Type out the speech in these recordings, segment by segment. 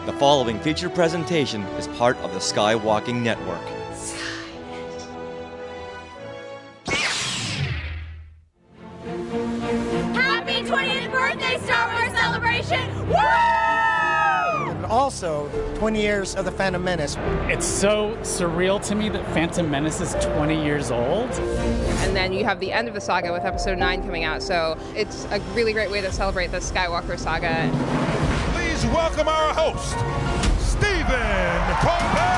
The following featured presentation is part of the Skywalking Network. Happy 20th birthday, Star Wars celebration! Woo! And also, 20 years of the Phantom Menace. It's so surreal to me that Phantom Menace is 20 years old. And then you have the end of the saga with Episode 9 coming out, so it's a really great way to celebrate the Skywalker saga. Please welcome our host, Stephen Colbaugh!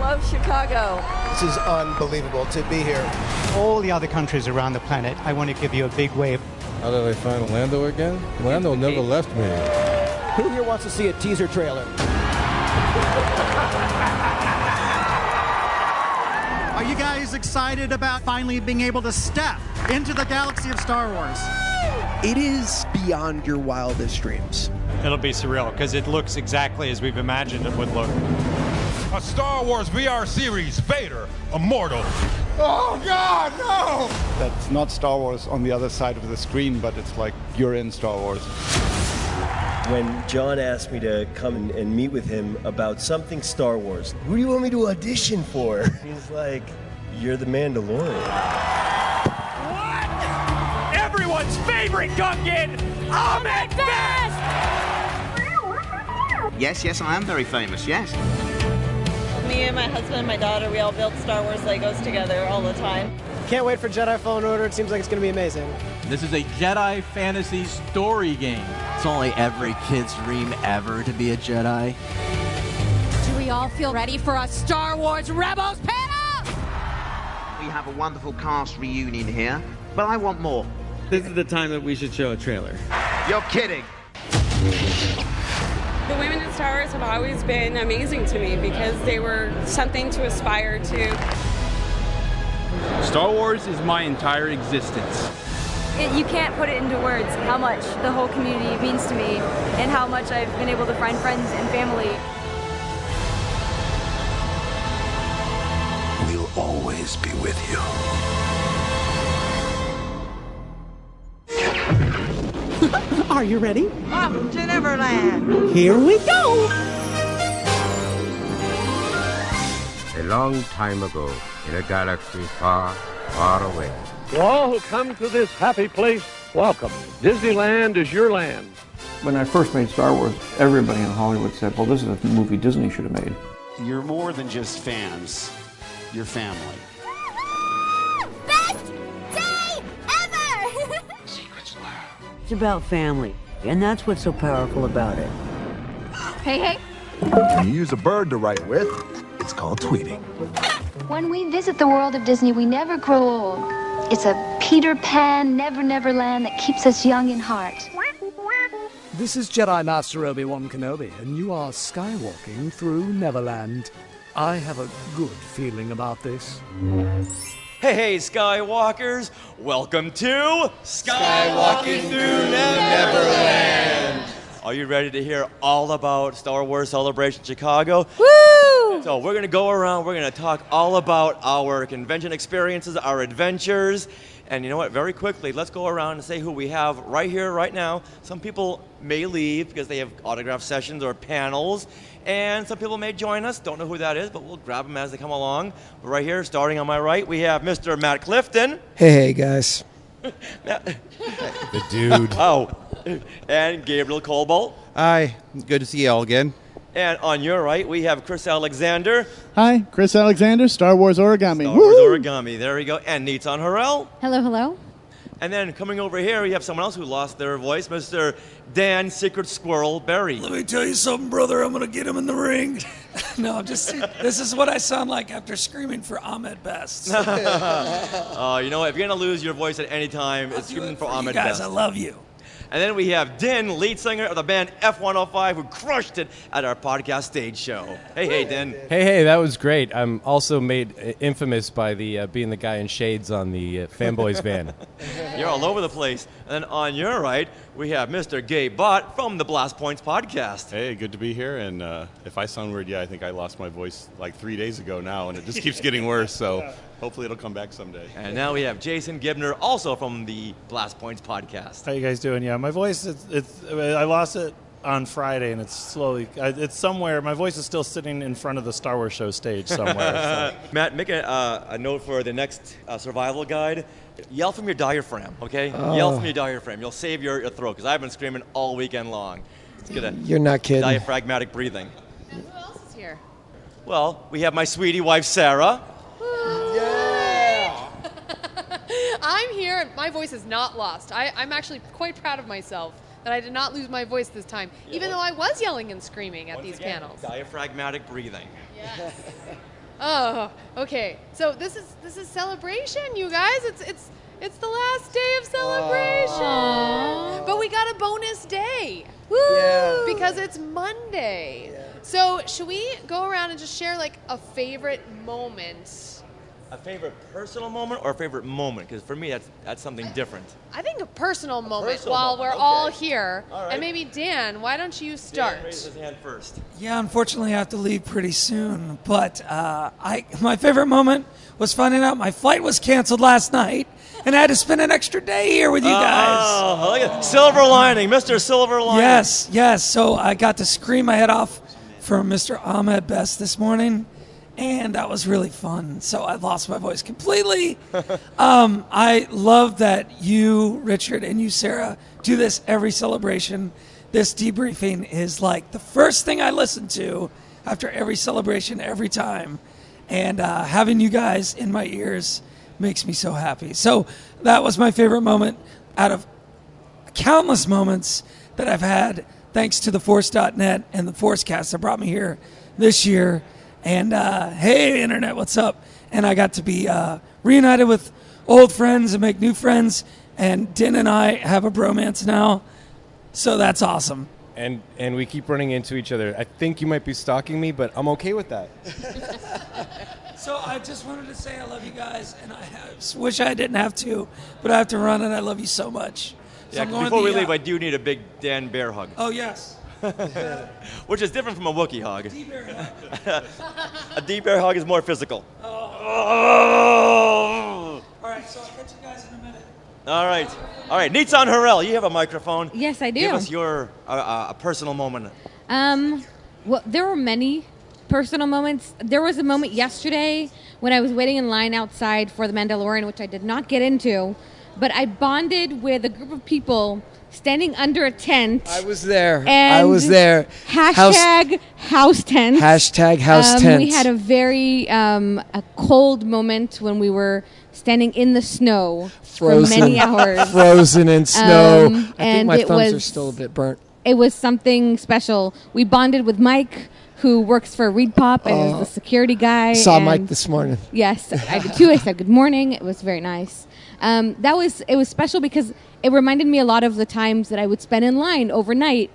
Love Chicago. This is unbelievable to be here. All the other countries around the planet, I want to give you a big wave. How did I find Lando again? Lando never left me. Who here wants to see a teaser trailer? Are you guys excited about finally being able to step into the galaxy of Star Wars? It is beyond your wildest dreams. It'll be surreal because it looks exactly as we've imagined it would look. A Star Wars VR series, Vader, Immortal. Oh, God, no! That's not Star Wars on the other side of the screen, but it's like you're in Star Wars. When John asked me to come and meet with him about something Star Wars, who do you want me to audition for? He's like, you're the Mandalorian. What? Everyone's favorite Gungan, Ahmed Best! Yes, I am very famous, yes. Me and my husband and my daughter, we all build Star Wars Legos together all the time. Can't wait for Jedi Fallen Order. It seems like it's going to be amazing. This is a Jedi fantasy story game. It's only every kid's dream ever to be a Jedi. Do we all feel ready for a Star Wars Rebels panel? We have a wonderful cast reunion here, but I want more. This is the time that we should show a trailer. You're kidding. The women in Star Wars have always been amazing to me because they were something to aspire to. Star Wars is my entire existence. You can't put it into words how much the whole community means to me and how much I've been able to find friends and family. We'll always be with you. Are you ready? Off to Neverland. Here we go. A long time ago, in a galaxy far, far away. To all who come to this happy place, welcome. Disneyland is your land. When I first made Star Wars, everybody in Hollywood said, well, this is a movie Disney should have made. You're more than just fans. You're family. Best day ever! Secrets lab. It's about family, and that's what's so powerful about it. Hey. When you use a bird to write with, it's called tweeting. When we visit the world of Disney, we never grow old. It's a Peter Pan, Never land that keeps us young in heart. This is Jedi Master Obi-Wan Kenobi, and you are skywalking through Neverland. I have a good feeling about this. Hey, Skywalkers! Welcome to Skywalking Through Neverland! Are you ready to hear all about Star Wars Celebration Chicago? Woo! So we're going to go around, we're going to talk all about our convention experiences, our adventures, and you know what, very quickly, let's go around and say who we have right here, right now. Some people may leave because they have autograph sessions or panels, and some people may join us, don't know who that is, but we'll grab them as they come along. But right here, starting on my right, we have Mr. Matt Clifton. Hey, guys. The dude. Oh, and Gabriel Colbaugh. Hi, good to see you all again. And on your right, we have Chris Alexander. Hi, Chris Alexander, Star Wars Origami. Star Wars Origami, there we go. And Nitzan Harrell. Hello. And then coming over here, we have someone else who lost their voice, Mr. Dan Secret Squirrel Berry. Let me tell you something, brother. I'm going to get him in the ring. No, this is what I sound like after screaming for Ahmed Best. You know what? If you're going to lose your voice at any time, it's screaming for Ahmed Best. Best. I love you. And then we have Din, lead singer of the band F105, who crushed it at our podcast stage show. Hey, Din. Hey, that was great. I'm also made infamous by the being the guy in shades on the Fanboys van. You're all over the place. And then on your right, we have Mr. Gabe Bott from the Blast Points podcast. Hey, good to be here. And if I sound weird, I think I lost my voice like 3 days ago now, and it just keeps getting worse. So hopefully it'll come back someday. And now we have Jason Gibner, also from the Blast Points podcast. How you guys doing? Yeah, my voice, I lost it on Friday, and it's somewhere. My voice is still sitting in front of the Star Wars show stage somewhere. So. Matt, make a note for the next survival guide. Yell from your diaphragm, okay? Yell from your diaphragm. You'll save your throat, because I've been screaming all weekend long. It's good. You're not kidding. Diaphragmatic breathing. And who else is here? Well, we have my sweetie wife, Sarah. Yeah! I'm here. My voice is not lost. I'm actually quite proud of myself that I did not lose my voice this time, even though I was yelling and screaming at these panels. Diaphragmatic breathing. Yes. Oh, okay. So this is celebration, you guys. It's the last day of celebration. But we got a bonus day. Woo! Yeah. Because it's Monday. Yeah. So should we go around and just share like a favorite moment? A favorite personal moment or a favorite moment? Because for me, that's something different. I think a personal moment personal while moment. we're all here. All right. And maybe Dan, why don't you start? Dan raised his hand first. Yeah, unfortunately I have to leave pretty soon. But my favorite moment was finding out my flight was canceled last night, and I had to spend an extra day here with you guys. Oh, look at Silver Lining, Mr. Silver Lining. Yes. So I got to scream my head off for Mr. Ahmed Best this morning. And that was really fun. So I lost my voice completely. I love that you, Richard, and you, Sarah, do this every celebration. This debriefing is like the first thing I listen to after every celebration, every time. And having you guys in my ears makes me so happy. So that was my favorite moment out of countless moments that I've had, thanks to the Force.net and the ForceCast that brought me here this year. And hey, Internet, what's up? And I got to be reunited with old friends and make new friends. And Din and I have a bromance now. So that's awesome. And we keep running into each other. I think you might be stalking me, but I'm okay with that. So I just wanted to say I love you guys. And I wish I didn't have to, but I have to run, and I love you so much. So Yeah, before we leave, I do need a big Dan Bear hug. Oh, yes. Which is different from a Wookiee hug. A D-Bear hug is more physical. Oh. All right, so I'll catch you guys in a minute. All right. Nitzan Harrell, you have a microphone. Yes, I do. Give us your a personal moment. Well, there were many personal moments. There was a moment yesterday when I was waiting in line outside for The Mandalorian, which I did not get into, but I bonded with a group of people standing under a tent. I was there. Hashtag house tent. Hashtag house tent. We had a very a cold moment when we were standing in the snow for many hours. Frozen in snow. I and think my thumbs are still a bit burnt. It was something special. We bonded with Mike, who works for Reed Pop and is the security guy. Saw Mike this morning. Yes, I did too. I said good morning. It was very nice. It was special because it reminded me a lot of the times that I would spend in line overnight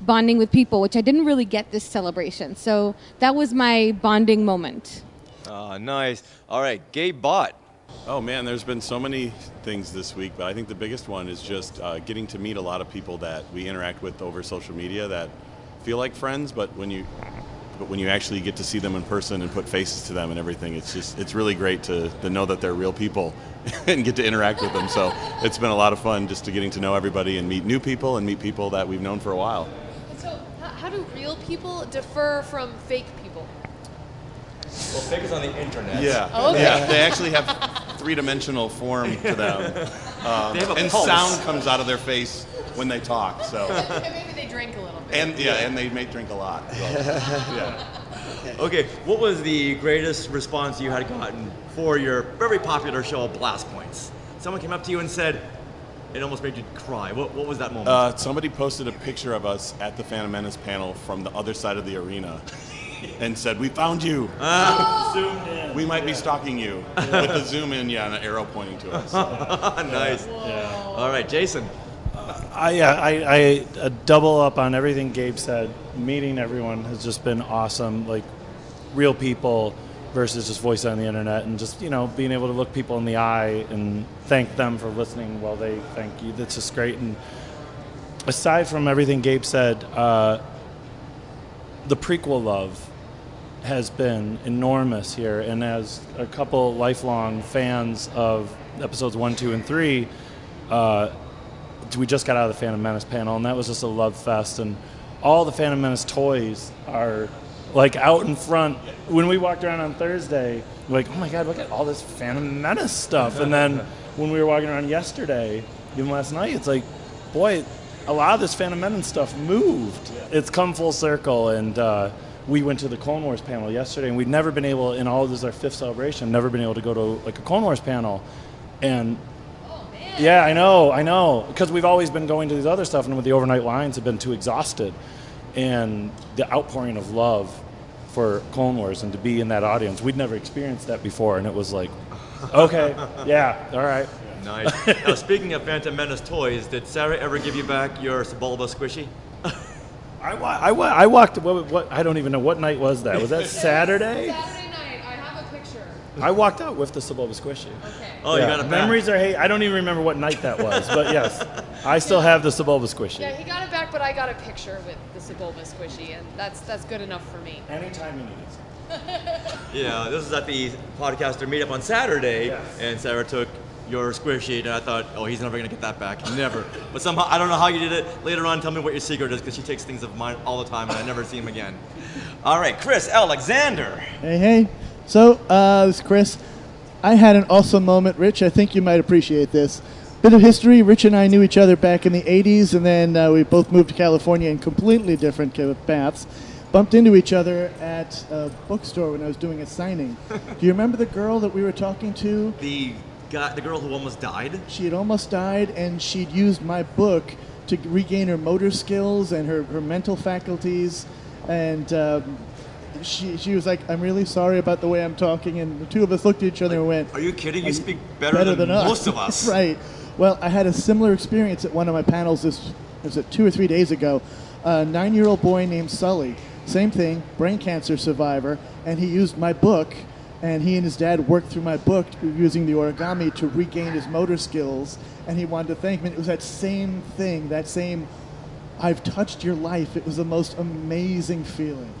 bonding with people, which I didn't really get this celebration. So that was my bonding moment. Nice. All right, Gabe Bott. Oh man, there's been so many things this week, but I think the biggest one is just getting to meet a lot of people that we interact with over social media that feel like friends, but when you actually get to see them in person and put faces to them and everything, it's really great to know that they're real people and get to interact with them. So it's been a lot of fun just to getting to know everybody and meet new people and meet people that we've known for a while. So how do real people differ from fake people? Well, fake is on the internet. Yeah. Oh, okay. Yeah. They actually have three-dimensional form to them. They have a and pulse. Sound comes out of their face when they talk. So. Maybe they drink a little bit. And they may drink a lot. So, yeah. Okay, what was the greatest response you had gotten for your very popular show, Blast Points? Someone came up to you and said, it almost made you cry. What was that moment? Somebody posted a picture of us at the Phantom Menace panel from the other side of the arena and said, "We found you." Zoomed in. We might be stalking you. With a zoom in, and an arrow pointing to us. Nice. Yeah. All right, Jason. I double up on everything Gabe said. Meeting everyone has just been awesome. Like real people, versus just voice on the internet, and just, you know, being able to look people in the eye and thank them for listening while they thank you. That's just great. And aside from everything Gabe said, the prequel love has been enormous here, and as a couple lifelong fans of episodes 1, 2, and 3, we just got out of the Phantom Menace panel, and that was just a love fest. And all the Phantom Menace toys are like out in front. When we walked around on Thursday, we're like, oh my God, look at all this Phantom Menace stuff. And then when we were walking around yesterday, even last night, it's like, boy, a lot of this Phantom Menace stuff moved. It's come full circle. And we went to the Clone Wars panel yesterday, and we'd never been able, in all of this, our 5th celebration, never been able to go to like a Clone Wars panel. And yeah, I know, because we've always been going to these other stuff, and with the overnight lines have been too exhausted. And the outpouring of love for Clone Wars, and to be in that audience, we'd never experienced that before, and it was like, okay, yeah, all right. Nice. Now, speaking of Phantom Menace toys, did Sarah ever give you back your Sebulba squishy? I walked, what, I don't even know, what night was that? Was that Saturday? Saturday night. I have a picture. I walked out with the Sebulba squishy. Okay. Oh, yeah. You got it back. Memories are hate. I don't even remember what night that was, but yes, I still have the Sebulba squishy. Yeah, he got it back, but I got a picture with the Sebulba squishy, and that's good enough for me. Anytime you need it. Yeah, this is at the podcaster meetup on Saturday, yes. And Sarah took your squishy, and I thought, oh, he's never going to get that back. Never. But somehow, I don't know how you did it. Later on, tell me what your secret is, because she takes things of mine all the time, and I never see him again. All right, Chris Alexander. Hey. So, this is Chris. I had an awesome moment, Rich. I think you might appreciate this. Bit of history. Rich and I knew each other back in the 80s, and then we both moved to California in completely different paths. Bumped into each other at a bookstore when I was doing a signing. Do you remember the girl that we were talking to? The girl who almost died? She had almost died, and she'd used my book to regain her motor skills and her mental faculties. And she was like, I'm really sorry about the way I'm talking. And the two of us looked at each other and went, are you kidding? You speak better than most of us. Right. Well, I had a similar experience at one of my panels. Was it 2 or 3 days ago? A 9-year-old boy named Sully. Same thing, brain cancer survivor. And he used my book. And he and his dad worked through my book using the origami to regain his motor skills. And he wanted to thank me. It was that same thing, that same, I've touched your life. It was the most amazing feeling.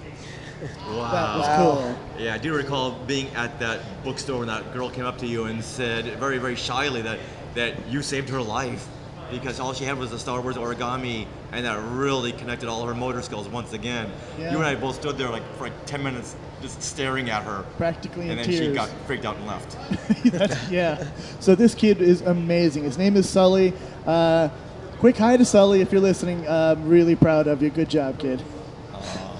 Wow. That was cool. Yeah, I do recall being at that bookstore when that girl came up to you and said very, very shyly that you saved her life, because all she had was a Star Wars origami, and that really connected all her motor skills once again. Yeah. You and I both stood there for 10 minutes just staring at her. Practically in tears. tears. And then she got freaked out and left. Yeah. So this kid is amazing. His name is Sully. Quick hi to Sully if you're listening. I'm really proud of you. Good job, kid.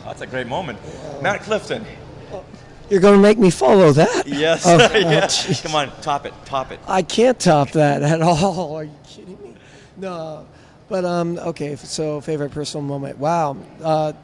That's a great moment. Matt Clifton. You're going to make me follow that? Yes. Oh, yeah. Come on, top it. I can't top that at all. Are you kidding me? No. But, okay, so favorite personal moment. Wow.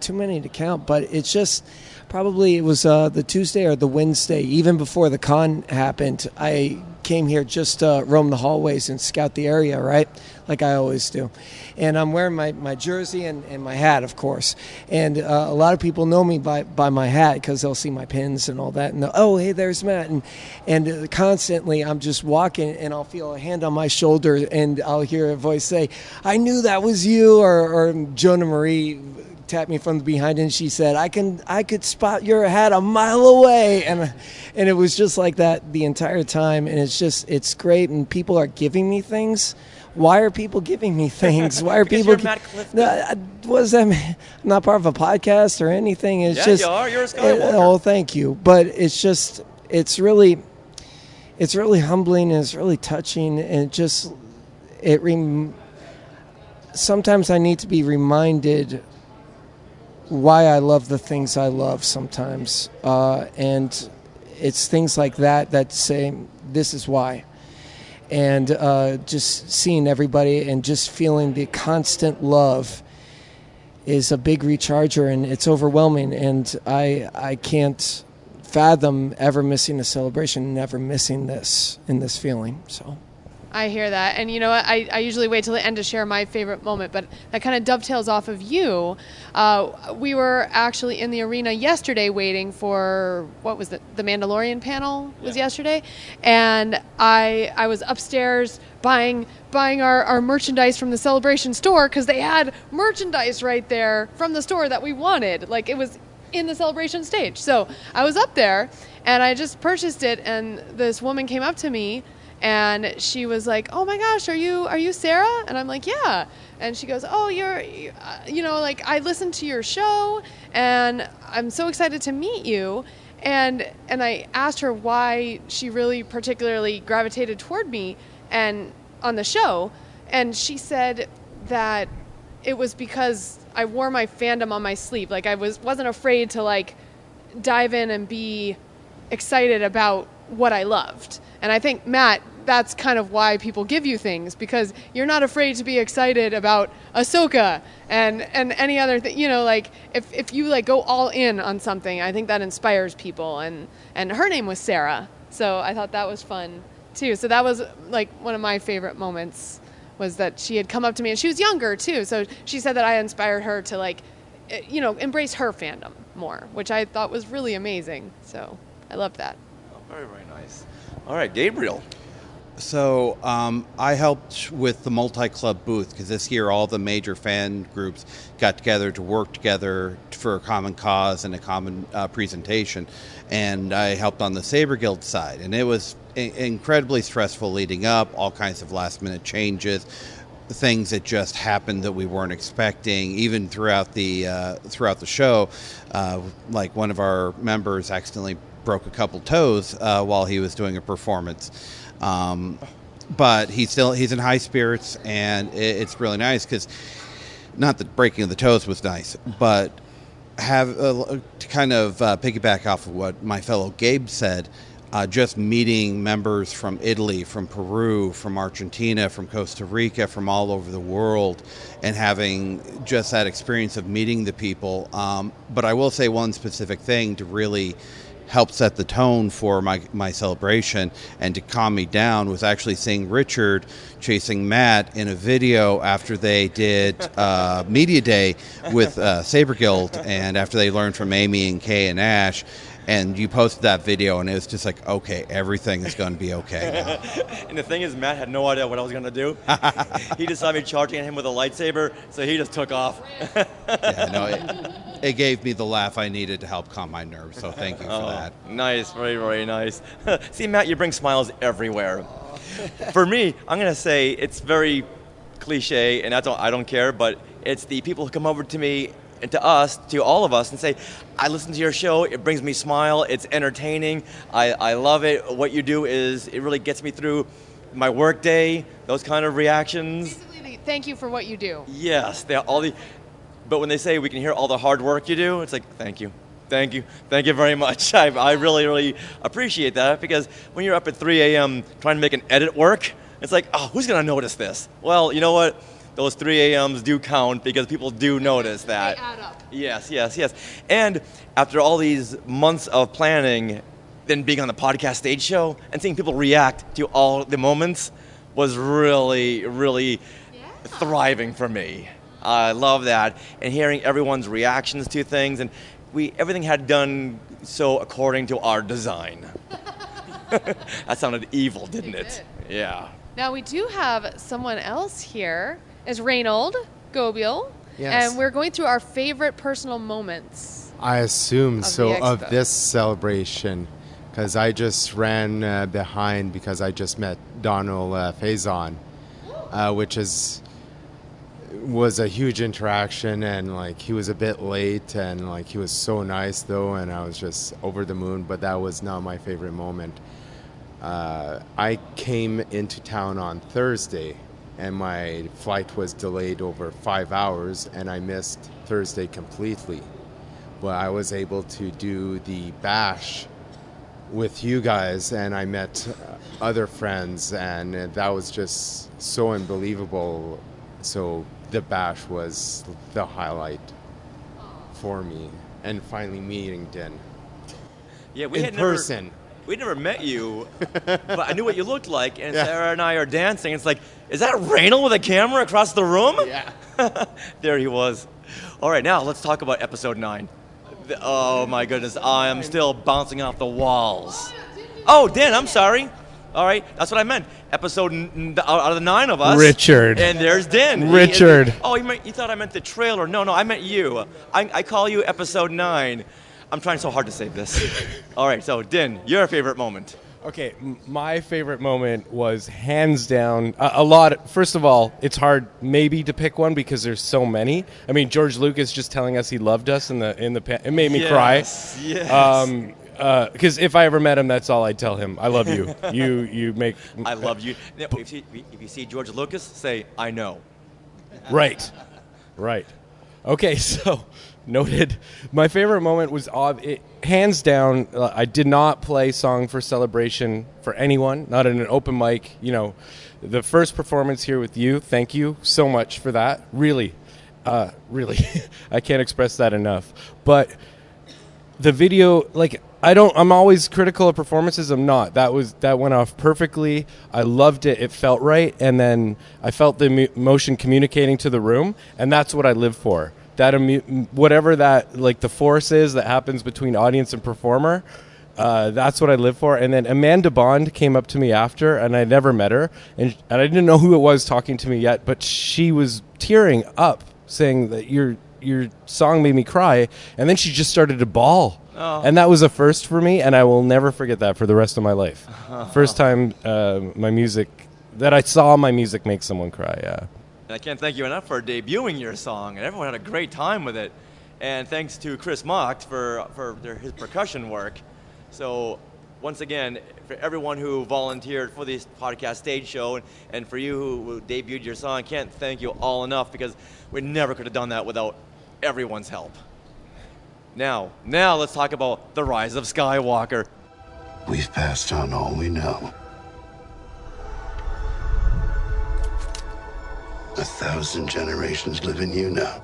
Too many to count, but it's just probably it was the Tuesday or the Wednesday, even before the con happened. I came here just to roam the hallways and scout the area, right? Like I always do. And I'm wearing my jersey and my hat, of course. And a lot of people know me by my hat because they'll see my pins and all that. And oh, hey, there's Matt. And constantly I'm just walking and I'll feel a hand on my shoulder and I'll hear a voice say, I knew that was you. Or Jonah Marie tapped me from the behind and she said, I could spot your hat a mile away. And it was just like that the entire time. And it's great. And people are giving me things. Why are people giving me things? Why are people? You're Matt Clifton. What does that mean? I'm not part of a podcast or anything. It's just. You are. You're a Skywalker. Oh, thank you. But it's just, it's really humbling and it's really touching and sometimes I need to be reminded why I love the things I love sometimes, and it's things like that say this is why. And just seeing everybody and just feeling the constant love is a big recharger, and it's overwhelming. And I can't fathom ever missing a celebration, never missing this feeling. So, I hear that. And you know what? I usually wait till the end to share my favorite moment, but that kind of dovetails off of you. We were actually in the arena yesterday waiting for, what was it? The Mandalorian panel was yesterday. And I was upstairs buying our merchandise from the Celebration store because they had merchandise right there from the store that we wanted. Like, it was in the Celebration stage. So I was up there and I just purchased it, and this woman came up to me and she was like, "Oh my gosh, are you Sarah?" And I'm like, "Yeah." And she goes, "Oh, you're like, I listened to your show and I'm so excited to meet you." And I asked her why she really particularly gravitated toward me and on the show, and she said that it was because I wore my fandom on my sleeve. Like, I wasn't afraid to like dive in and be excited about what I loved. And I think, Matt, that's kind of why people give you things, because you're not afraid to be excited about Ahsoka and any other thing. You know, like, if you like go all in on something, I think that inspires people. And her name was Sarah, so I thought that was fun too. So that was like one of my favorite moments, was that she had come up to me, and she was younger too. So she said that I inspired her to like, embrace her fandom more, which I thought was really amazing. So I loved that. Oh, very, very nice. All right, Gabriel. So I helped with the multi-club booth, because this year all the major fan groups got together to work together for a common cause and a common presentation. And I helped on the Saber Guild side. And it was incredibly stressful leading up, all kinds of last-minute changes, things that just happened that we weren't expecting, even throughout the show. Like, one of our members accidentally broke a couple toes while he was doing a performance. But he's in high spirits, and it's really nice, because not that breaking of the toes was nice, but to kind of piggyback off of what my fellow Gabe said, just meeting members from Italy, from Peru, from Argentina, from Costa Rica, from all over the world, and having just that experience of meeting the people. But I will say one specific thing to really help set the tone for my celebration and to calm me down was actually seeing Richard chasing Matt in a video after they did Media Day with Saber Guild, and after they learned from Amy and Kay and Ash. And you posted that video, and it was just like, okay, everything is going to be okay now. And the thing is, Matt had no idea what I was going to do. He just saw me charging at him with a lightsaber, so he just took off. Yeah, no, it gave me the laugh I needed to help calm my nerves, so thank you for that. Nice, very, very nice. See, Matt, you bring smiles everywhere. For me, I'm going to say it's very cliche, and I don't care, but it's the people who come over to me and to us, to all of us, and say, I listen to your show, it brings me smile, it's entertaining, I love it, what you do it really gets me through my work day, those kind of reactions. Basically, thank you for what you do. Yes, but when they say we can hear all the hard work you do, it's like, thank you very much. I really, really appreciate that, because when you're up at 3 a.m. trying to make an edit work, it's like, oh, who's going to notice this? Well, you know what? Those 3 a.m.s do count, because people do notice that. They add up. Yes. And after all these months of planning, then being on the podcast stage show and seeing people react to all the moments was really, really thriving for me. I love that. And hearing everyone's reactions to things, and everything had done so according to our design. That sounded evil, didn't it? Yeah. Now we do have someone else here. Is Raynald, Gobeil. Yes. And we're going through our favorite personal moments. I assume so, the of expo. this celebration, because I just ran behind because I just met Donald Faison, which was a huge interaction, and like he was a bit late, and like he was so nice though, and I was just over the moon. But that was not my favorite moment. I came into town on Thursday, and my flight was delayed over 5 hours, and I missed Thursday completely. But I was able to do the bash with you guys, and I met other friends, and that was just so unbelievable. So the bash was the highlight for me, and finally meeting Din. Yeah, in person. we never met you, but I knew what you looked like. And Sarah and I are dancing. It's like, is that Raynald with a camera across the room? Yeah. There he was. All right, now let's talk about episode 9. Oh my goodness, I am still bouncing off the walls. Oh, Dan, I'm sorry. All right, that's what I meant. Episode out of the 9 of us. Richard. And there's Din. Richard. You thought I meant the trailer. No, I meant you. I call you episode 9. I'm trying so hard to save this. All right, so Din, your favorite moment. Okay, my favorite moment was hands down a lot. First of all, it's hard maybe to pick one because there's so many. I mean, George Lucas just telling us he loved us it made me cry. Yes. Because if I ever met him, that's all I'd tell him. I love you. You make. I love you. If you see George Lucas, say I know. Right. Okay, so noted. My favorite moment was hands down. I did not play Song for Celebration for anyone, not in an open mic. The first performance here with you. Thank you so much for that. Really, I can't express that enough. But the video, I'm always critical of performances. I'm not. That went off perfectly. I loved it. It felt right, and then I felt the emotion communicating to the room, and that's what I live for. That whatever that the force is that happens between audience and performer, that's what I live for. And then Amanda Bond came up to me after, and I never met her, and I didn't know who it was talking to me yet, but she was tearing up, saying that your song made me cry, and then she just started to bawl. Oh. And that was a first for me, and I will never forget that for the rest of my life. First time I saw my music make someone cry, yeah. And I can't thank you enough for debuting your song, and everyone had a great time with it. And thanks to Chris Mocht for his percussion work. So once again, for everyone who volunteered for this podcast stage show, and for you who debuted your song, I can't thank you all enough, because we never could have done that without everyone's help. Now let's talk about the rise of Skywalker. We've passed on all we know. 1,000 generations live in you now.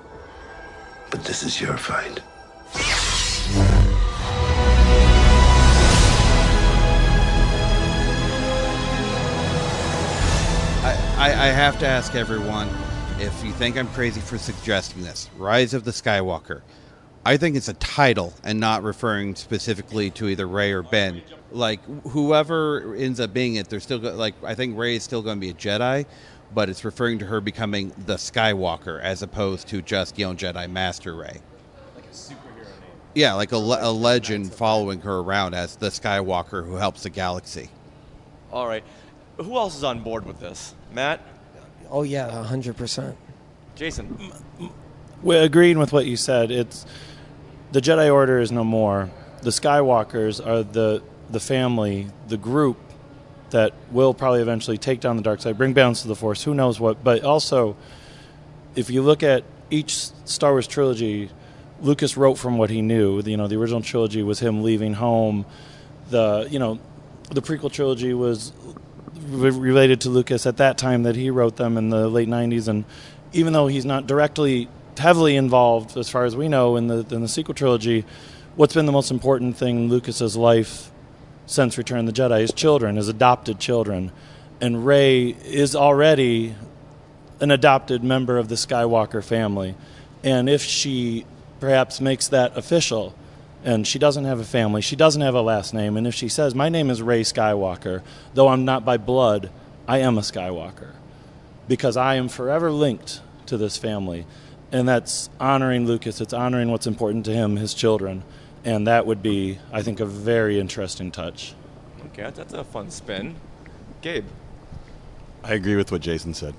But this is your fight. I have to ask everyone if you think I'm crazy for suggesting this. Rise of the Skywalker. I think it's a title and not referring specifically to either Rey or Ben. Whoever ends up being it, they're still I think Rey is still going to be a Jedi, but it's referring to her becoming the Skywalker as opposed to just Jedi Master Rey. Like a superhero name. Yeah, like a legend following her around as the Skywalker who helps the galaxy. All right. Who else is on board with this? Matt? Oh, yeah, 100%. Jason? We're agreeing with what you said. It's the Jedi Order is no more. The Skywalkers are the family, the group that will probably eventually take down the dark side, bring balance to the Force, who knows what. But also, if you look at each Star Wars trilogy, Lucas wrote from what he knew. The original trilogy was him leaving home. The prequel trilogy was related to Lucas at that time that he wrote them in the late 90s. And even though he's not directly heavily involved, as far as we know, in the sequel trilogy, what's been the most important thing in Lucas's life since Return of the Jedi is children, his adopted children. And Rey is already an adopted member of the Skywalker family. And if she perhaps makes that official, and she doesn't have a family, she doesn't have a last name, and if she says, my name is Rey Skywalker, though I'm not by blood, I am a Skywalker, because I am forever linked to this family. And that's honoring Lucas, it's honoring what's important to him, his children. And that would be, I think, a very interesting touch. Okay, that's a fun spin. Gabe? I agree with what Jason said.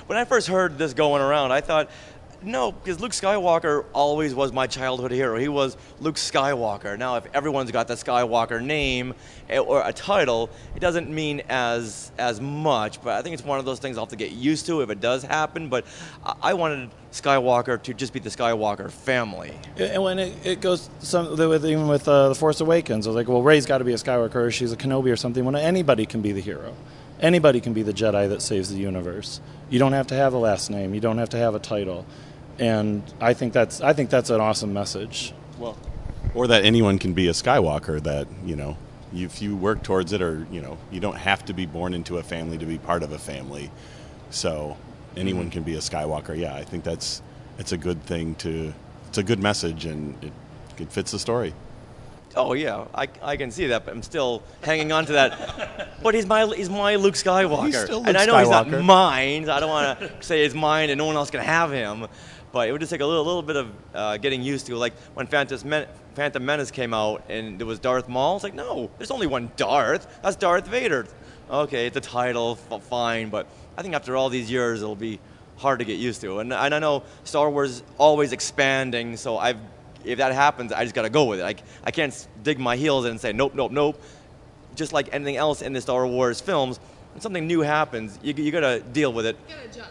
When I first heard this going around, I thought, no, because Luke Skywalker always was my childhood hero. He was Luke Skywalker. Now, if everyone's got the Skywalker name or a title, it doesn't mean as much. But I think it's one of those things I'll have to get used to if it does happen. But I wanted Skywalker to just be the Skywalker family. And when it goes, even with The Force Awakens, I was like, well, Rey's got to be a Skywalker, or she's a Kenobi or something. When anybody can be the hero. Anybody can be the Jedi that saves the universe. You don't have to have a last name. You don't have to have a title. And I think that's an awesome message. Well Or that anyone can be a Skywalker, that, if you work towards it, or, you don't have to be born into a family to be part of a family. So anyone can be a Skywalker. Yeah, I think it's a good thing it's a good message, and it fits the story. Oh yeah, I can see that, but I'm still hanging on to that. But he's my Luke Skywalker, He's still Luke and I know Skywalker. he's not mine. I don't want to say it's mine and no one else can have him. But it would just take a little bit of getting used to. Like when Phantom Menace came out and there was Darth Maul. It's like, no, there's only one Darth. That's Darth Vader. Okay, it's a title, fine, but I think after all these years, it'll be hard to get used to. And I know Star Wars is always expanding, so if that happens, I just got to go with it. I can't dig my heels in and say, nope, nope, nope. Just like anything else in the Star Wars films, when something new happens, you got to deal with it.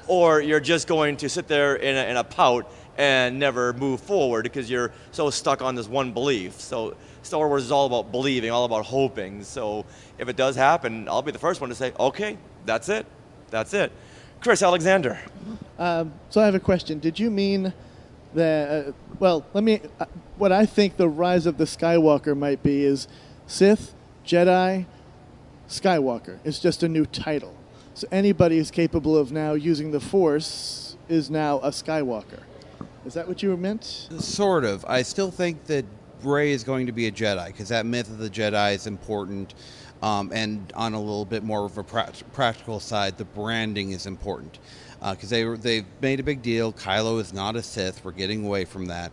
Or you're just going to sit there in a pout and never move forward because you're so stuck on this one belief. So Star Wars is all about believing, all about hoping. So if it does happen, I'll be the first one to say, okay, that's it. That's it. Chris Alexander. So I have a question. Did you mean that, what I think the rise of the Skywalker might be is Sith, Jedi, Skywalker. It's just a new title. So anybody who's capable of now using the Force is now a Skywalker. Is that what you meant? Sort of. I still think that Rey is going to be a Jedi, because that myth of the Jedi is important. And on a little bit more of a practical side, the branding is important. Because they've made a big deal. Kylo is not a Sith. We're getting away from that.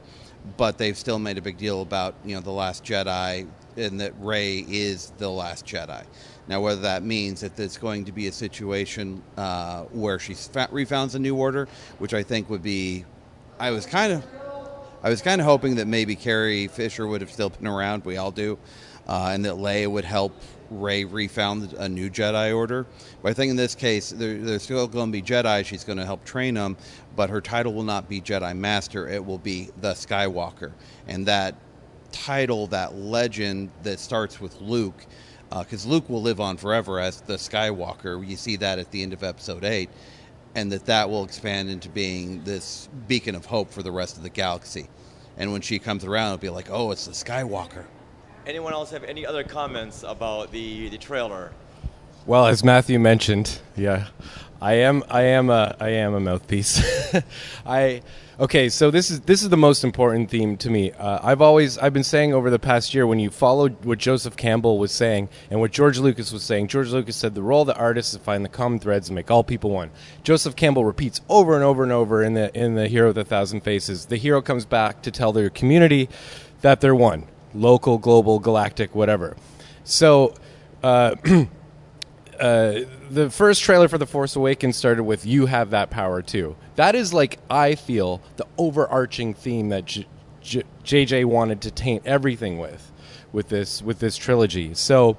But they've still made a big deal about, the Last Jedi, and that Rey is the Last Jedi. Now, whether that means that it's going to be a situation where she refounds a new order, which I think would be, I was kind of hoping that maybe Carrie Fisher would have still been around. We all do, and that Leia would help Rey refound a new Jedi Order. But I think in this case, there's still going to be Jedi. She's going to help train them, but her title will not be Jedi Master. It will be the Skywalker, and that title, that legend that starts with Luke. Because Luke will live on forever as the Skywalker. You see that at the end of Episode 8. And that will expand into being this beacon of hope for the rest of the galaxy. And when she comes around, it'll be like, oh, it's the Skywalker. Anyone else have any other comments about the trailer? Well, as Matthew mentioned, yeah, I am a mouthpiece. Okay, so this is the most important theme to me. I've been saying over the past year, when you follow what Joseph Campbell was saying and what George Lucas was saying, George Lucas said the role of the artist is to find the common threads and make all people one. Joseph Campbell repeats over and over and over in the Hero with a Thousand Faces. The hero comes back to tell their community that they're one, local, global, galactic, whatever. So. The first trailer for The Force Awakens started with "You have that power too." That is, like, I feel, the overarching theme that JJ wanted to taint everything with this trilogy. So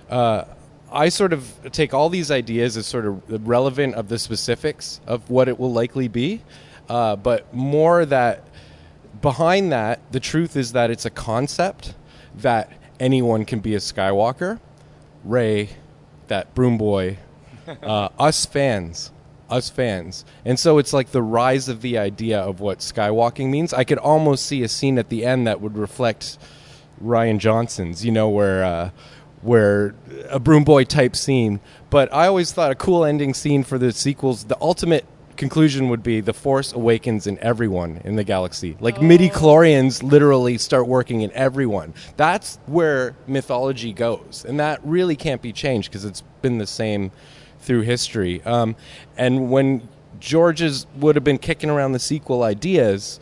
I sort of take all these ideas as sort of relevant of the specifics of what it will likely be, but more that behind that, the truth is that it's a concept that anyone can be a Skywalker. Rey, that broom boy, us fans. And so it's like the rise of the idea of what Skywalking means. I could almost see a scene at the end that would reflect Rian Johnson's, where a broom boy type scene. But I always thought a cool ending scene for the sequels, the ultimate conclusion would be the Force awakens in everyone in the galaxy. Like midi-chlorians literally start working in everyone. That's where mythology goes. And that really can't be changed because it's been the same through history. And when George's would have been kicking around the sequel ideas,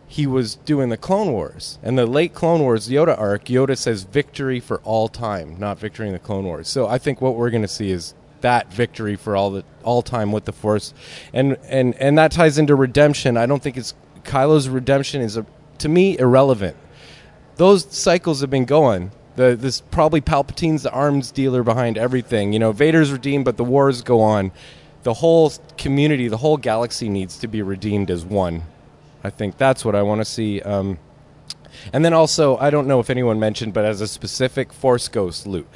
he was doing the Clone Wars. And the late Clone Wars Yoda arc, Yoda says victory for all time, not victory in the Clone Wars. So I think what we're going to see is that victory for all time with the Force, and that ties into redemption. I don't think it's Kylo's redemption is to me irrelevant. Those cycles have been going. This probably Palpatine's the arms dealer behind everything. Vader's redeemed, but the wars go on. The whole community, the whole galaxy needs to be redeemed as one. I think that's what I want to see. And then also, I don't know if anyone mentioned, but as a specific Force ghost, Luke.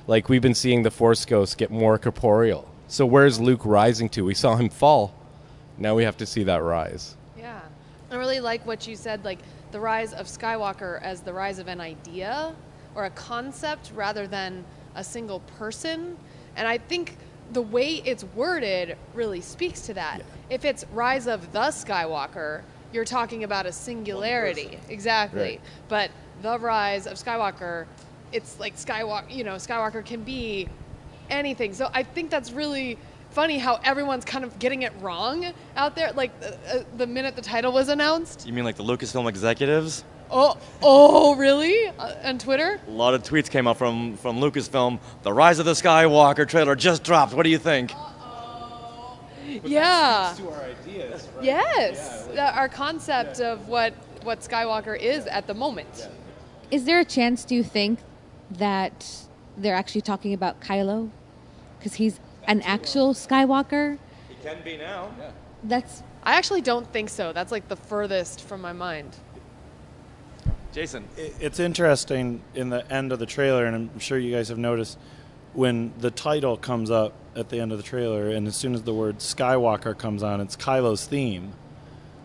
Like, we've been seeing the Force Ghost get more corporeal. So where's Luke rising to? We saw him fall. Now we have to see that rise. Yeah. I really like what you said, like, the rise of Skywalker as the rise of an idea or a concept rather than a single person. And I think the way it's worded really speaks to that. Yeah. If it's rise of the Skywalker, you're talking about a singularity. Exactly. Right. But the rise of Skywalker, it's like Skywalker can be anything. So I think that's really funny how everyone's kind of getting it wrong out there. Like the minute the title was announced. You mean like the Lucasfilm executives? Oh, really? On Twitter? A lot of tweets came out from Lucasfilm. The Rise of the Skywalker trailer just dropped. What do you think? Yeah. To our ideas, right? Yes. Our concept of what Skywalker is at the moment. Yeah. Is there a chance, do you think, that they're actually talking about Kylo? Because he's an actual Skywalker? He can be now. Yeah. I actually don't think so. That's like the furthest from my mind. Jason. It's interesting in the end of the trailer, and I'm sure you guys have noticed, when the title comes up at the end of the trailer, and as soon as the word Skywalker comes on, it's Kylo's theme.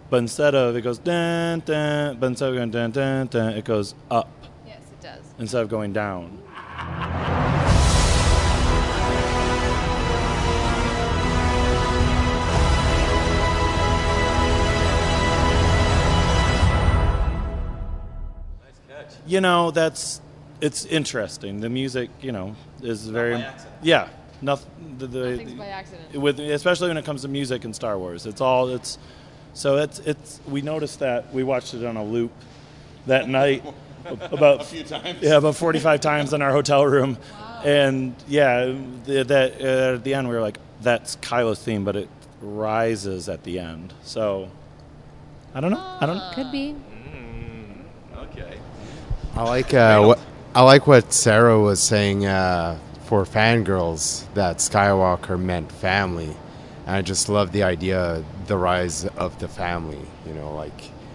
But instead of it goes dun dun, but instead of going dun dun dun, it goes up. Yes, it does. Instead of going down. You know, it's interesting. The music, is very... Not by accident. Yeah. Nothing's by accident. Especially when it comes to music in Star Wars. We noticed that. We watched it on a loop that night. About a few times. Yeah, about 45 times in our hotel room. Wow. And, at the end we were like, that's Kylo's theme, but it rises at the end. So, I don't know. Could be. Okay. I like what Sarah was saying for fangirls, that Skywalker meant family. And I just love the idea, the rise of the family,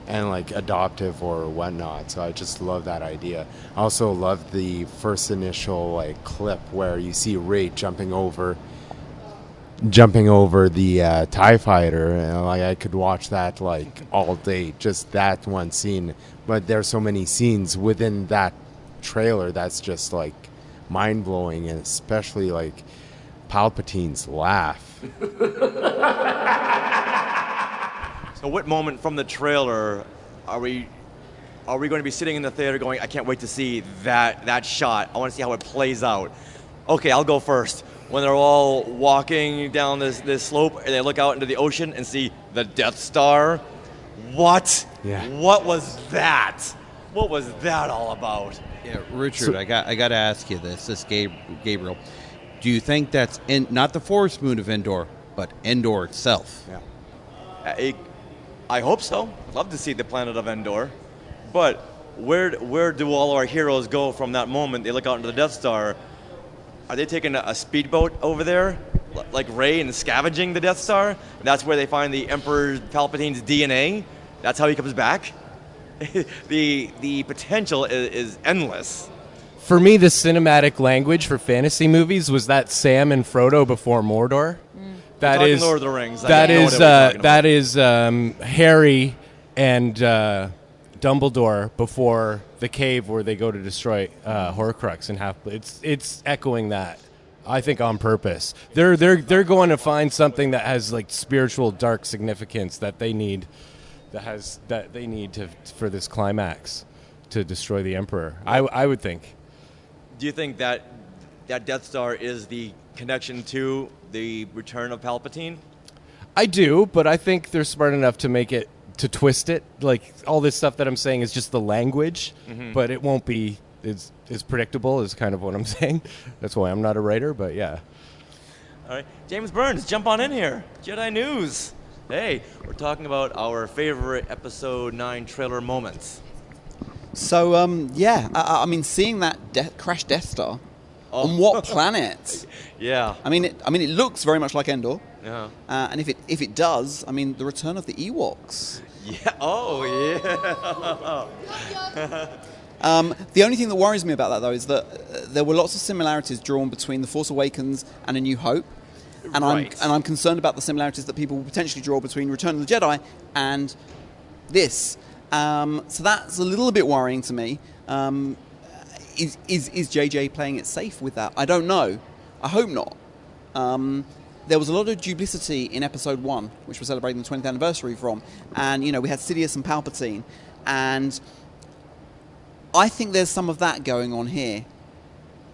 and adoptive or whatnot. So I just love that idea. I also love the first initial clip where you see Rey jumping over the TIE fighter, and I could watch that all day, just that one scene. But there's so many scenes within that trailer that's just mind-blowing, and especially Palpatine's laugh. So what moment from the trailer are we going to be sitting in the theater going, I can't wait to see that shot. I want to see how it plays out. Okay, I'll go first. When they're all walking down this slope and they look out into the ocean and see the Death Star. What? Yeah. What was that? What was that all about? Yeah, Richard, I got to ask you this Gabriel. Do you think that's not the Forest Moon of Endor, but Endor itself? Yeah. I hope so. I'd love to see the planet of Endor. But where do all our heroes go from that moment? They look out into the Death Star. Are they taking a speedboat over there, like Rey, and scavenging the Death Star? That's where they find the Emperor Palpatine's DNA? That's how he comes back? The potential is endless. For me, the cinematic language for fantasy movies was that Sam and Frodo before Mordor. That is Lord of the Rings. That is Harry and Dumbledore before the cave where they go to destroy Horcrux and it's echoing that, I think, on purpose. They're going to find something that has spiritual dark significance that they need for this climax to destroy the Emperor. I would think. Do you think that Death Star is the connection to the return of Palpatine? I do, but I think they're smart enough to twist it. All this stuff that I'm saying is just the language, but it won't be as predictable is kind of what I'm saying. That's why I'm not a writer, but yeah. All right, James Burns, jump on in here. Jedi News. Hey, we're talking about our favorite Episode 9 trailer moments. So, I mean, seeing that crash Death Star, on what planet? Yeah. I mean, it looks very much like Endor. Yeah. And if it does, I mean, the return of the Ewoks. Yeah. Oh, yeah. The only thing that worries me about that, though, is that there were lots of similarities drawn between The Force Awakens and A New Hope. And I'm concerned about the similarities that people will potentially draw between Return of the Jedi and this. So that's a little bit worrying to me. Is JJ playing it safe with that? I don't know. I hope not. There was a lot of duplicity in Episode 1, which we're celebrating the 20th anniversary from. And, we had Sidious and Palpatine. And I think there's some of that going on here,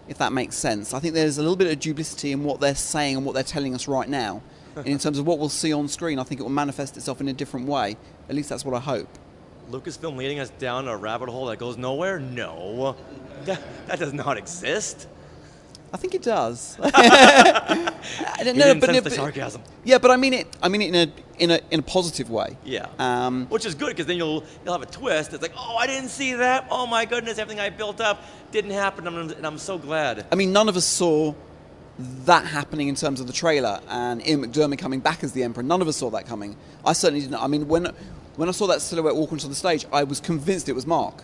if that makes sense. I think there's a little bit of duplicity in what they're saying and what they're telling us right now. And in terms of what we'll see on screen, I think it will manifest itself in a different way. At least that's what I hope. Lucasfilm leading us down a rabbit hole that goes nowhere? No. That does not exist. I think it does. You didn't sense the sarcasm. Yeah, but I mean it in a positive way. Yeah. Which is good, because then you'll have a twist. It's like, oh, I didn't see that. Oh my goodness, everything I built up didn't happen, and I'm so glad. I mean, none of us saw that happening in terms of the trailer and Ian McDiarmid coming back as the Emperor. None of us saw that coming. I certainly didn't. I mean, when I saw that silhouette walk onto the stage, I was convinced it was Mark.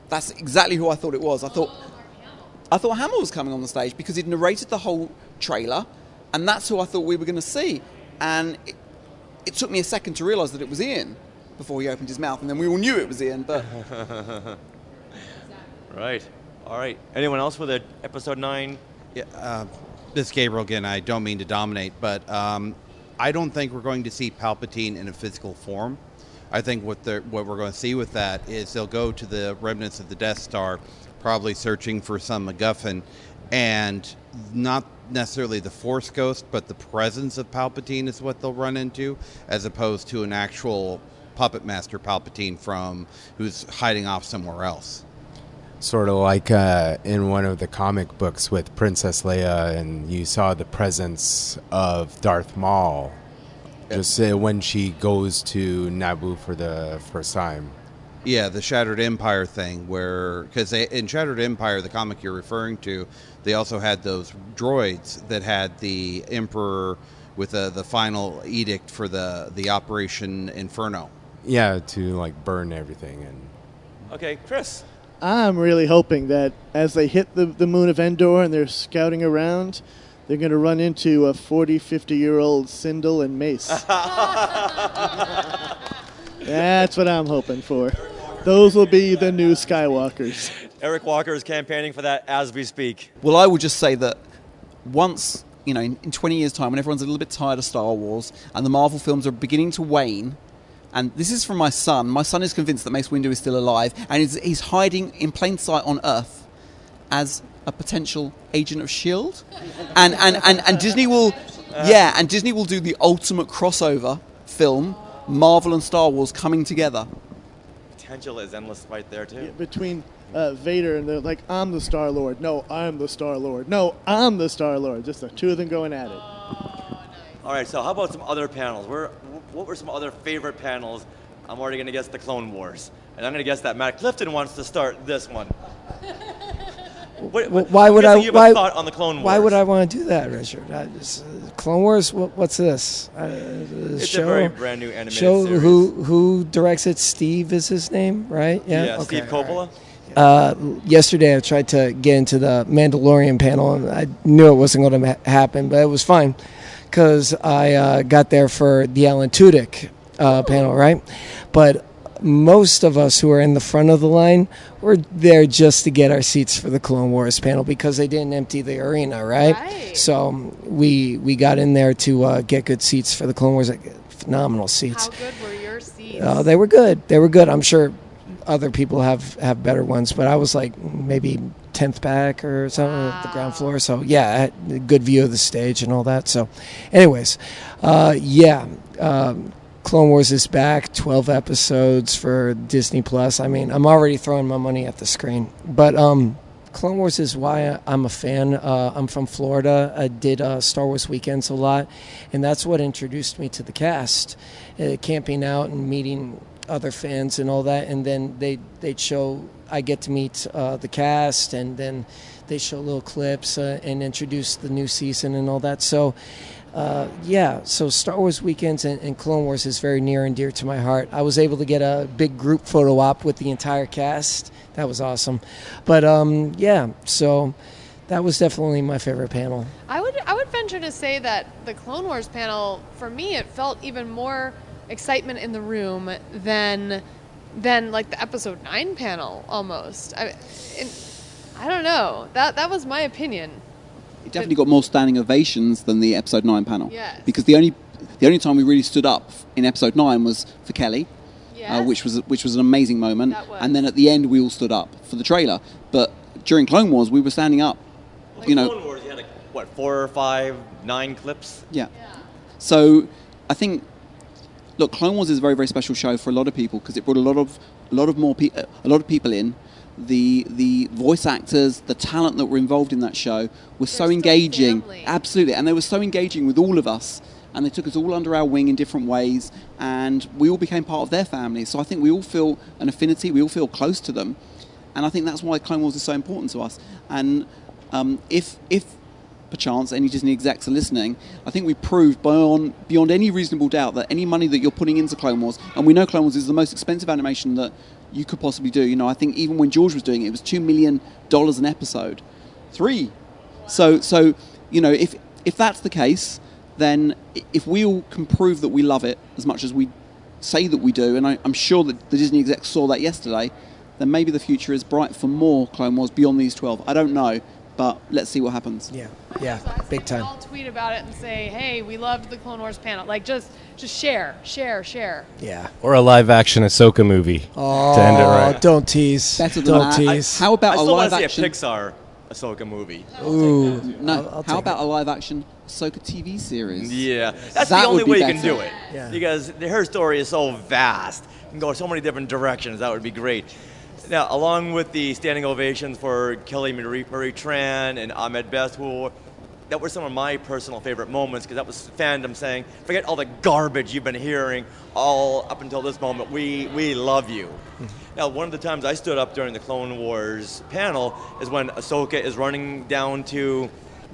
That's exactly who I thought it was. I thought Hamill was coming on the stage because he'd narrated the whole trailer, and that's who I thought we were going to see. And it took me a second to realise that it was Ian before he opened his mouth, and then we all knew it was Ian. But right. All right. Anyone else with Episode 9? Yeah. This is Gabriel again. I don't mean to dominate, but I don't think we're going to see Palpatine in a physical form. I think what we're going to see with that is they'll go to the remnants of the Death Star, probably searching for some MacGuffin, and not necessarily the Force ghost, but the presence of Palpatine is what they'll run into, as opposed to an actual puppet master Palpatine who's hiding off somewhere else. Sort of like in one of the comic books with Princess Leia, and you saw the presence of Darth Maul just when she goes to Naboo for the first time. Yeah, the Shattered Empire thing, because in Shattered Empire, the comic you're referring to, they also had those droids that had the Emperor with the final edict for the Operation Inferno. Yeah, to burn everything. Okay, Chris. I'm really hoping that as they hit the moon of Endor and they're scouting around, they're going to run into a 40, 50-year-old Sindel and Mace. That's what I'm hoping for. Those will be the new Skywalkers. Eric Walker is campaigning for that as we speak. Well, I would just say that once, in 20 years' time, when everyone's a little bit tired of Star Wars and the Marvel films are beginning to wane, and this is from my son. My son is convinced that Mace Windu is still alive, and he's hiding in plain sight on Earth as a potential agent of S.H.I.E.L.D. And Disney will, and Disney will do the ultimate crossover film, Marvel and Star Wars coming together. Potential is endless right there too. Yeah, between Vader and they're like, I'm the Star-Lord. No, I'm the Star-Lord. No, I'm the Star-Lord. Just the two of them going at it. All right, so how about some other panels? What were some other favorite panels? I'm already going to guess the Clone Wars. And I'm going to guess that Matt Clifton wants to start this one. Why would I? Thought on the Clone Wars? Why would I want to do that, Richard? Clone Wars. What's this? It's show, a very brand new animated show. series. Who directs it? Steve is his name, right? Yeah. Okay, Steve Coppola. Right. Yesterday, I tried to get into the Mandalorian panel, and I knew it wasn't going to happen, but it was fine because I got there for the Alan Tudyk panel, right? But most of us who are in the front of the line were there just to get our seats for the Clone Wars panel because they didn't empty the arena, right? So we got in there to get good seats for the Clone Wars. Phenomenal seats. How good were your seats? They were good. They were good. I'm sure other people have better ones, but I was like maybe 10th back or something at the ground floor. So yeah, I had a good view of the stage and all that. So anyways, Clone Wars is back, 12 episodes for Disney Plus. I mean, I'm already throwing my money at the screen. But Clone Wars is why I'm a fan. I'm from Florida. I did Star Wars weekends a lot, and that's what introduced me to the cast, camping out and meeting other fans and all that. And then they'd show, I get to meet the cast, and then they show little clips and introduce the new season and all that. So so Star Wars weekends and Clone Wars is very near and dear to my heart. I was able to get a big group photo op with the entire cast. That was awesome. But so that was definitely my favorite panel. I would venture to say that the Clone Wars panel, for me, it felt even more excitement in the room than than like the episode 9 panel almost. I don't know. That was my opinion. It definitely got more standing ovations than the episode 9 panel. Yes. Because the only time we really stood up in episode 9 was for Kelly, Yes. which was an amazing moment. That was. And then at the end we all stood up for the trailer. But during Clone Wars we were standing up. Clone Wars, you had 4 or 5, 9 clips. Yeah. So I think, look, Clone Wars is a very, very special show for a lot of people because it brought a lot of people in. The voice actors, the talent that were involved in that show was so engaging. Absolutely. And they were so engaging with all of us. And they took us all under our wing in different ways. And we all became part of their family. So I think we all feel an affinity. We all feel close to them. And I think that's why Clone Wars is so important to us. And if perchance any Disney execs are listening, I think we proved beyond any reasonable doubt that any money that you're putting into Clone Wars, and we know Clone Wars is the most expensive animation that you could possibly do. I think even when George was doing it, it was $2 million an episode. 3. So if that's the case, then if we all can prove that we love it as much as we say that we do, and I'm sure that the Disney execs saw that yesterday, then maybe the future is bright for more Clone Wars beyond these 12. I don't know. But let's see what happens. Yeah, big time. I'll tweet about it and say, "Hey, we loved the Clone Wars panel." Like, just share. Yeah. Or a live-action Ahsoka movie to end it right. Don't tease. Don't tease. How about I a still live want to action? see a Pixar Ahsoka movie. Ooh. No. How about a live action Ahsoka TV series? Yeah, that's That the only would be way you can better. do it. Yeah. Because her story is so vast. You can go so many different directions. That would be great. Now, along with the standing ovations for Kelly Marie Tran and Ahmed Best, that were some of my personal favorite moments, because that was fandom saying, forget all the garbage you've been hearing all up until this moment. We love you. Now, one of the times I stood up during the Clone Wars panel is when Ahsoka is running down to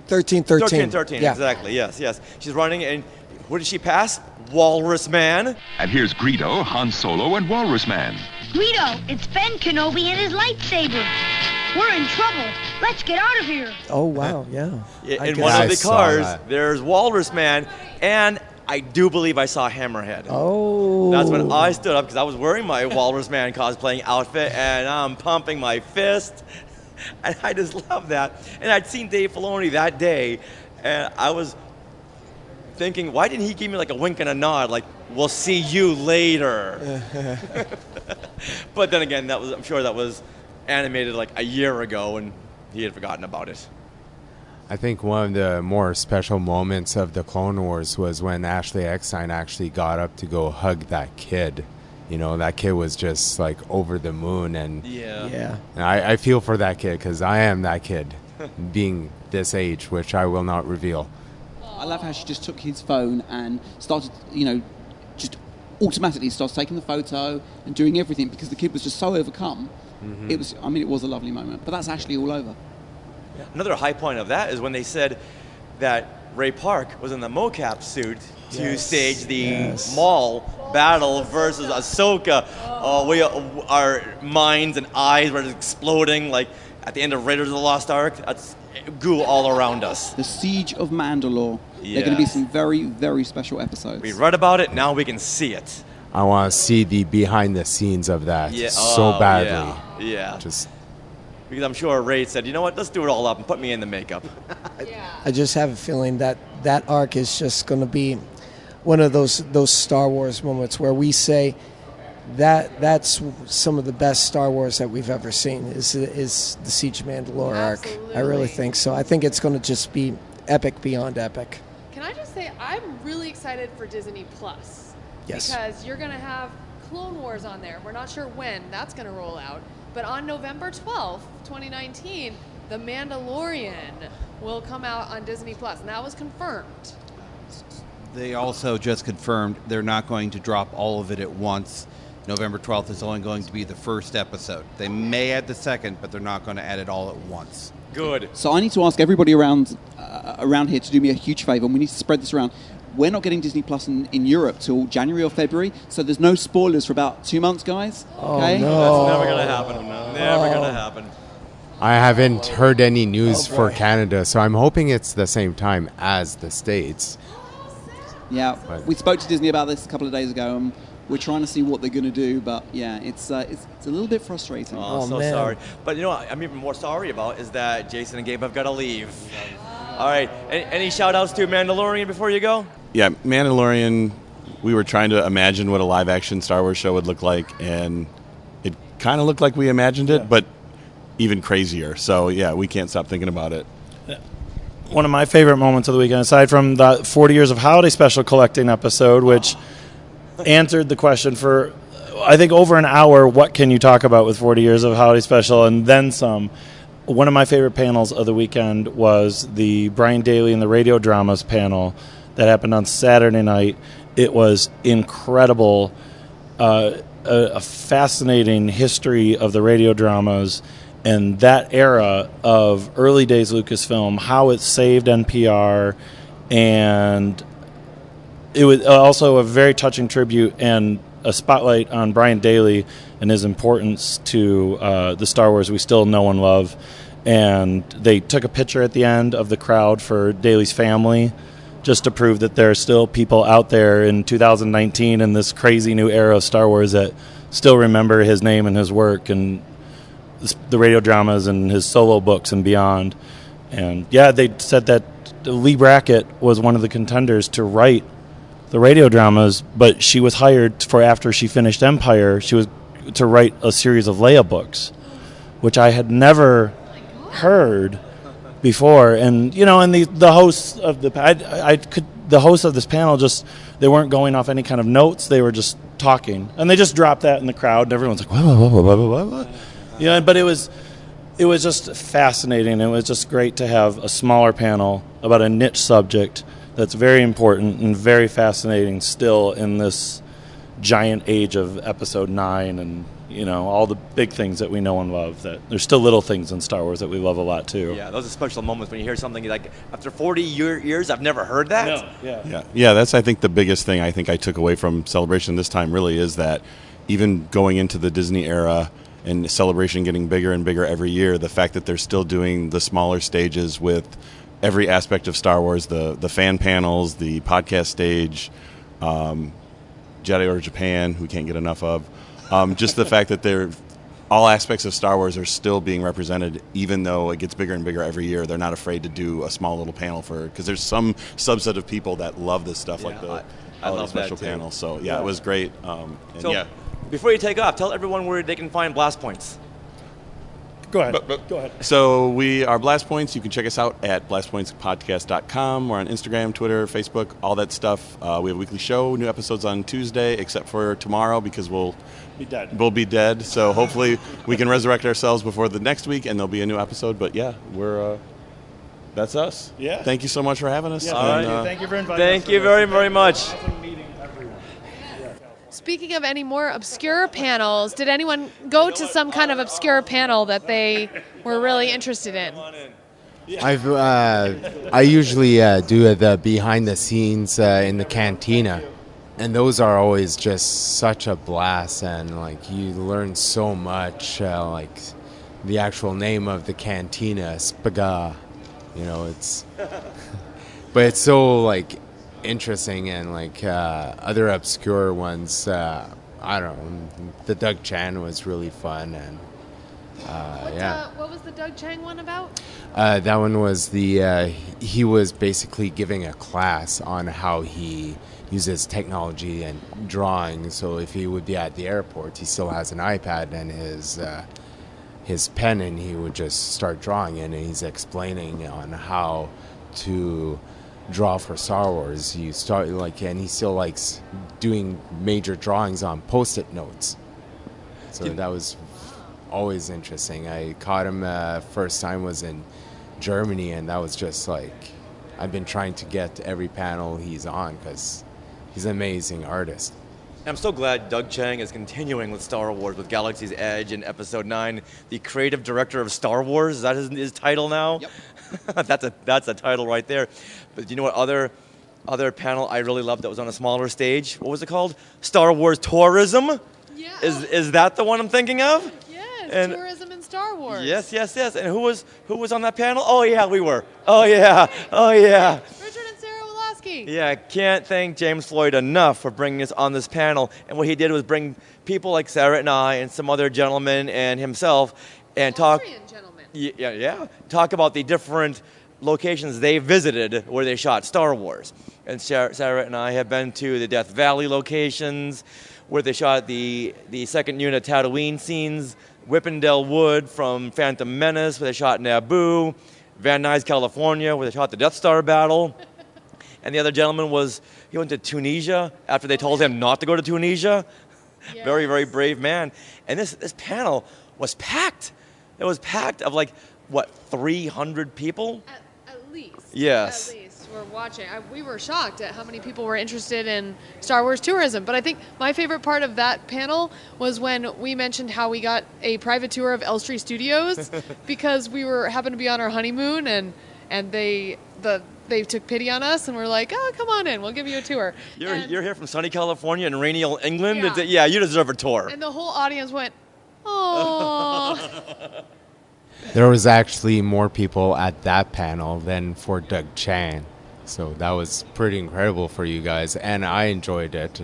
1313. 1313, Yeah. exactly, yes. She's running, and who did she pass? Walrus Man. And here's Greedo, Han Solo, and Walrus Man. Greedo, it's Ben Kenobi and his lightsaber. We're in trouble. Let's get out of here. Oh, wow, yeah. In one of the cars, there's Walrus Man, and I do believe I saw Hammerhead. Oh. That's when I stood up, because I was wearing my Walrus Man cosplaying outfit, and I'm pumping my fist. And I just love that. And I'd seen Dave Filoni that day, and I was thinking, why didn't he give me like a wink and a nod, like, we'll see you later? But then again, I'm sure that was animated like a year ago, and he had forgotten about it. I think one of the more special moments of the Clone Wars was when Ashley Eckstein actually got up to go hug that kid. That kid was just like over the moon, and Yeah. and I feel for that kid because I am that kid, being this age, which I will not reveal. I love how she just took his phone and started, just automatically starts taking the photo and doing everything because the kid was just so overcome. Mm-hmm. It was a lovely moment. But that's Ashley all over. Another high point of that is when they said that Ray Park was in the mocap suit to stage the Maul battle versus Ahsoka. Our minds and eyes were exploding like at the end of Raiders of the Lost Ark. That's goo all around us. The Siege of Mandalore. There are going to be some very, very special episodes. We read about it, now we can see it. I want to see the behind the scenes of that so badly. Yeah. Just because I'm sure Ray said, you know what, let's do it all up and put me in the makeup. I just have a feeling that arc is just going to be one of those Star Wars moments where we say that's some of the best Star Wars that we've ever seen is the Siege of Mandalore arc. I really think so. I think it's going to just be epic beyond epic. Can I just say, I'm really excited for Disney Plus. Yes. Because you're going to have Clone Wars on there. We're not sure when that's going to roll out. But on November 12th, 2019, The Mandalorian will come out on Disney Plus. And that was confirmed. They also just confirmed they're not going to drop all of it at once. November 12th is only going to be the first episode. They may add the second, but they're not going to add it all at once. Good. So I need to ask everybody around here to do me a huge favor, and we need to spread this around. We're not getting Disney Plus in Europe till January or February, so there's no spoilers for about 2 months, guys. Okay? That's never going to happen. Never going to happen. I haven't heard any news for Canada, so I'm hoping it's the same time as the States. Yeah, we spoke to Disney about this a couple of days ago, and We're trying to see what they're going to do, but yeah, it's a little bit frustrating. Oh, so sorry. But you know what I'm even more sorry about is that Jason and Gabe have got to leave. All right. Any shout-outs to Mandalorian before you go? Yeah, Mandalorian, we were trying to imagine what a live-action Star Wars show would look like, and it kind of looked like we imagined it, but even crazier. So, yeah, we can't stop thinking about it. One of my favorite moments of the weekend, aside from the 40 Years of Holiday Special collecting episode, which answered the question for, I think, over an hour, what can you talk about with 40 Years of Holiday Special, and then some. One of my favorite panels of the weekend was the Brian Daley and the Radio Dramas panel that happened on Saturday night. It was incredible, a fascinating history of the radio dramas and that era of early days Lucasfilm, how it saved NPR, and it was also a very touching tribute and a spotlight on Brian Daley and his importance to the Star Wars we still know and love. And they took a picture at the end of the crowd for Daley's family, just to prove that there are still people out there in 2019 in this crazy new era of Star Wars that still remember his name and his work and the radio dramas and his solo books and beyond. And yeah, they said that Lee Brackett was one of the contenders to write the radio dramas, but she was hired for after she finished Empire, she was to write a series of Leia books, which I had never heard before. And you know, and the hosts of the hosts of this panel just, they weren't going off any kind of notes, they were just talking, and they just dropped that in the crowd and everyone's like, what? Yeah, but it was just fascinating. It was just great to have a smaller panel about a niche subject that's very important and very fascinating still in this giant age of Episode 9 and, you know, all the big things that we know and love. That there's still little things in Star Wars that we love a lot too. Yeah, those are special moments when you hear something like, after 40 years, I've never heard that. No, Yeah, that's, I think, the biggest thing I think I took away from Celebration this time really is that even going into the Disney era and Celebration getting bigger and bigger every year, the fact that they're still doing the smaller stages with every aspect of Star Wars, the fan panels, the podcast stage, Jedi Order Japan, who we can't get enough of. Just the fact that all aspects of Star Wars are still being represented, even though it gets bigger and bigger every year. They're not afraid to do a small little panel because there's some subset of people that love this stuff, like the holiday special panel. So yeah, it was great. Before you take off, tell everyone where they can find Blast Points. Go ahead. Go ahead. So we are Blast Points. You can check us out at blastpointspodcast.com. We're on Instagram, Twitter, Facebook, all that stuff. We have a weekly show, new episodes on Tuesday, except for tomorrow because we'll be dead. So hopefully we can resurrect ourselves before the next week and there'll be a new episode. But yeah, that's us. Yeah. Thank you so much for having us. Yeah, thank you for inviting us. Thank you very, very much. Speaking of any more obscure panels, did anyone go to some kind of obscure panel that they were really interested in? I usually do the behind the scenes in the cantina, and those are always just such a blast, and like you learn so much, like the actual name of the cantina, Spaga, you know, but it's so like interesting, and like other obscure ones, I don't know, the Doug Chan was really fun, and what was the Doug Chang one about? That one was he was basically giving a class on how he uses technology and drawing. So if he would be at the airport, he still has an iPad and his pen, and he would just start drawing, and he's explaining on how to draw for Star Wars. You start and he still likes doing major drawings on Post-it notes. So that was always interesting. I caught him first time was in Germany, and that was just like, I've been trying to get every panel he's on because he's an amazing artist. I'm so glad Doug Chang is continuing with Star Wars with Galaxy's Edge in Episode 9, the creative director of Star Wars. Is that his title now? Yep. That's a title right there. But you know what other panel I really loved that was on a smaller stage? What was it called? Star Wars Tourism? Yeah. Is that the one I'm thinking of? Yes, tourism in Star Wars. Yes. And who was on that panel? Oh yeah, we were. Oh yeah. Richard and Sarah Woloski. Woloski. Yeah, I can't thank James Floyd enough for bringing us on this panel. And what he did was bring people like Sarah and I and some other gentlemen and himself and talk. Talk about the different locations they visited where they shot Star Wars. And Sarah and I have been to the Death Valley locations where they shot the second unit Tatooine scenes, Whippendale Wood from Phantom Menace where they shot Naboo, Van Nuys, California where they shot the Death Star battle. And the other gentleman he went to Tunisia after they told him not to go to Tunisia. Yes. Very, very brave man. And this panel was packed. It was packed of 300 people? At least. Yes. At least. We're watching. We were shocked at how many people were interested in Star Wars tourism. But I think my favorite part of that panel was when we mentioned how we got a private tour of Elstree Studios because we happened to be on our honeymoon and they took pity on us and were like, oh, come on in. We'll give you a tour. You're here from sunny California and Raynald, England? Yeah. You deserve a tour. And the whole audience went, oh. There was actually more people at that panel than for Doug Chan. So that was pretty incredible for you guys. And I enjoyed it.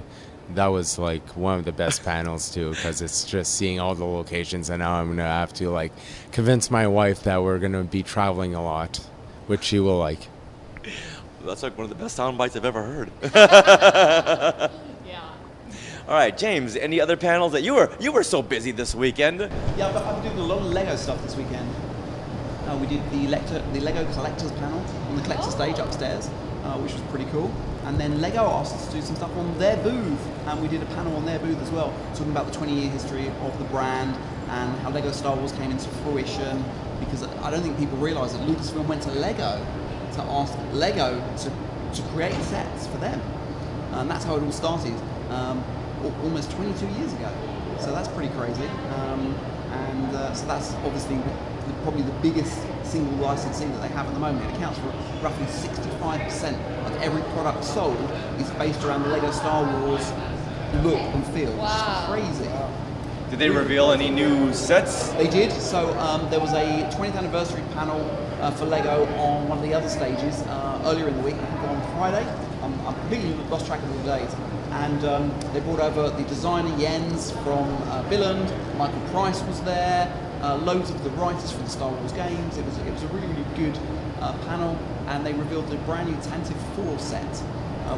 That was one of the best panels too, because it's just seeing all the locations. And now I'm going to have to convince my wife that we're going to be traveling a lot, which she will like. That's one of the best sound bites I've ever heard. All right, James, any other panels that you were so busy this weekend? Yeah, I've been doing a lot of Lego stuff this weekend. We did the Lego Collectors panel on the collector stage upstairs, which was pretty cool. And then Lego asked us to do some stuff on their booth, and we did a panel on their booth as well, talking about the 20-year history of the brand and how Lego Star Wars came into fruition. Because I don't think people realise that Lucasfilm went to Lego to ask Lego to create sets for them, and that's how it all started. Almost 22 years ago, so that's pretty crazy. So that's obviously probably the biggest single licensing that they have at the moment. It accounts for roughly 65% of every product sold is based around the Lego Star Wars look and feel. Wow. It's crazy. Did they reveal any new sets? They did. So there was a 20th anniversary panel for Lego on one of the other stages earlier in the week, on Friday. I'm completely lost track of the days. And they brought over the designer Jens from Billund. Michael Price was there. Loads of the writers from the Star Wars games. It was a really, really good panel. And they revealed the brand new Tantive 4 set,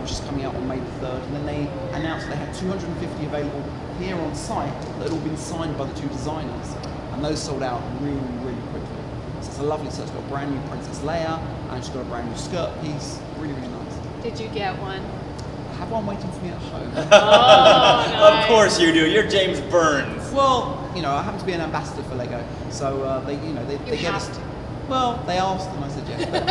which is coming out on May the 3rd. And then they announced they had 250 available here on site that had all been signed by the two designers. And those sold out really, really quickly. So it's a lovely set. It's got a brand new Princess Leia, and she's got a brand new skirt piece. Really, really nice. Did you get one? I have one waiting for me at home. Oh, nice. Of course you do. You're James Burns. Well, I happen to be an ambassador for Lego, so they get us. Well, they asked and I said yes. But,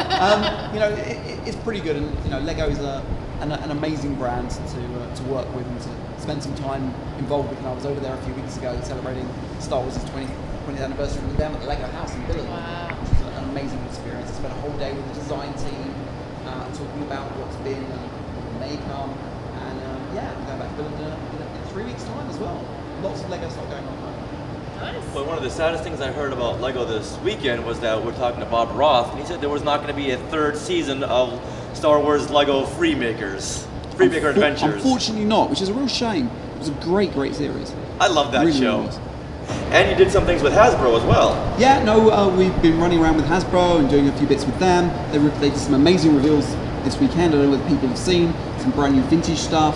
it's pretty good, and Lego is an amazing brand to work with and to spend some time involved with. And I was over there a few weeks ago celebrating Star Wars' 20th anniversary with them at the Lego House in Billund, which was an amazing experience. I spent a whole day with the design team talking about what's been and may come, and I'm going back to Billund in 3 weeks' time as well. Lots of Lego stuff going on. Nice. But one of the saddest things I heard about Lego this weekend was that we're talking to Bob Roth, and he said there was not going to be a third season of Star Wars Lego Freemaker Adventures. Unfortunately not, which is a real shame. It was a great series. I love that really, show. really nice. And you did some things with Hasbro as well. Yeah, no, we've been running around with Hasbro and doing a few bits with them. They did some amazing reveals this weekend. I don't know whether people have seen some brand new vintage stuff.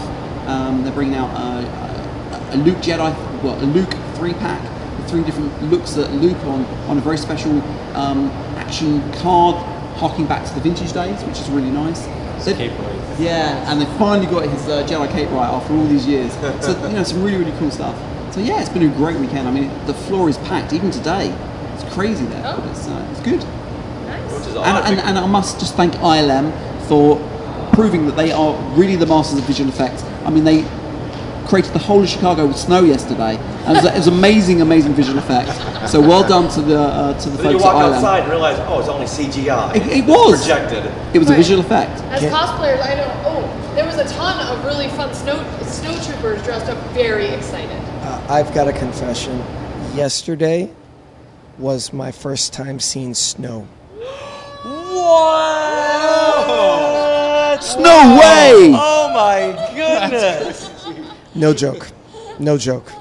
They're bringing out a Luke Jedi, a Luke 3-pack with 3 different looks at Luke on a very special action card, harking back to the vintage days, which is really nice. Yeah, and they finally got his Jedi cape right after all these years. So some really, really cool stuff. So yeah, it's been a great weekend. I mean, the floor is packed even today. It's crazy there, but it's good. Nice. Which is And I must just thank ILM for proving that they are really the masters of visual effects. I mean, they created the whole of Chicago with snow yesterday, and it was amazing visual effects. So well done to the folks at ILM. You walk outside and realize, oh, it's only CGI. It was projected. It was a visual effect. As cosplayers, I know. Oh, there was a ton of really fun snowtroopers dressed up, very excited. I've got a confession. Yesterday was my first time seeing snow. What? What? No way! Oh my goodness! No joke. No joke.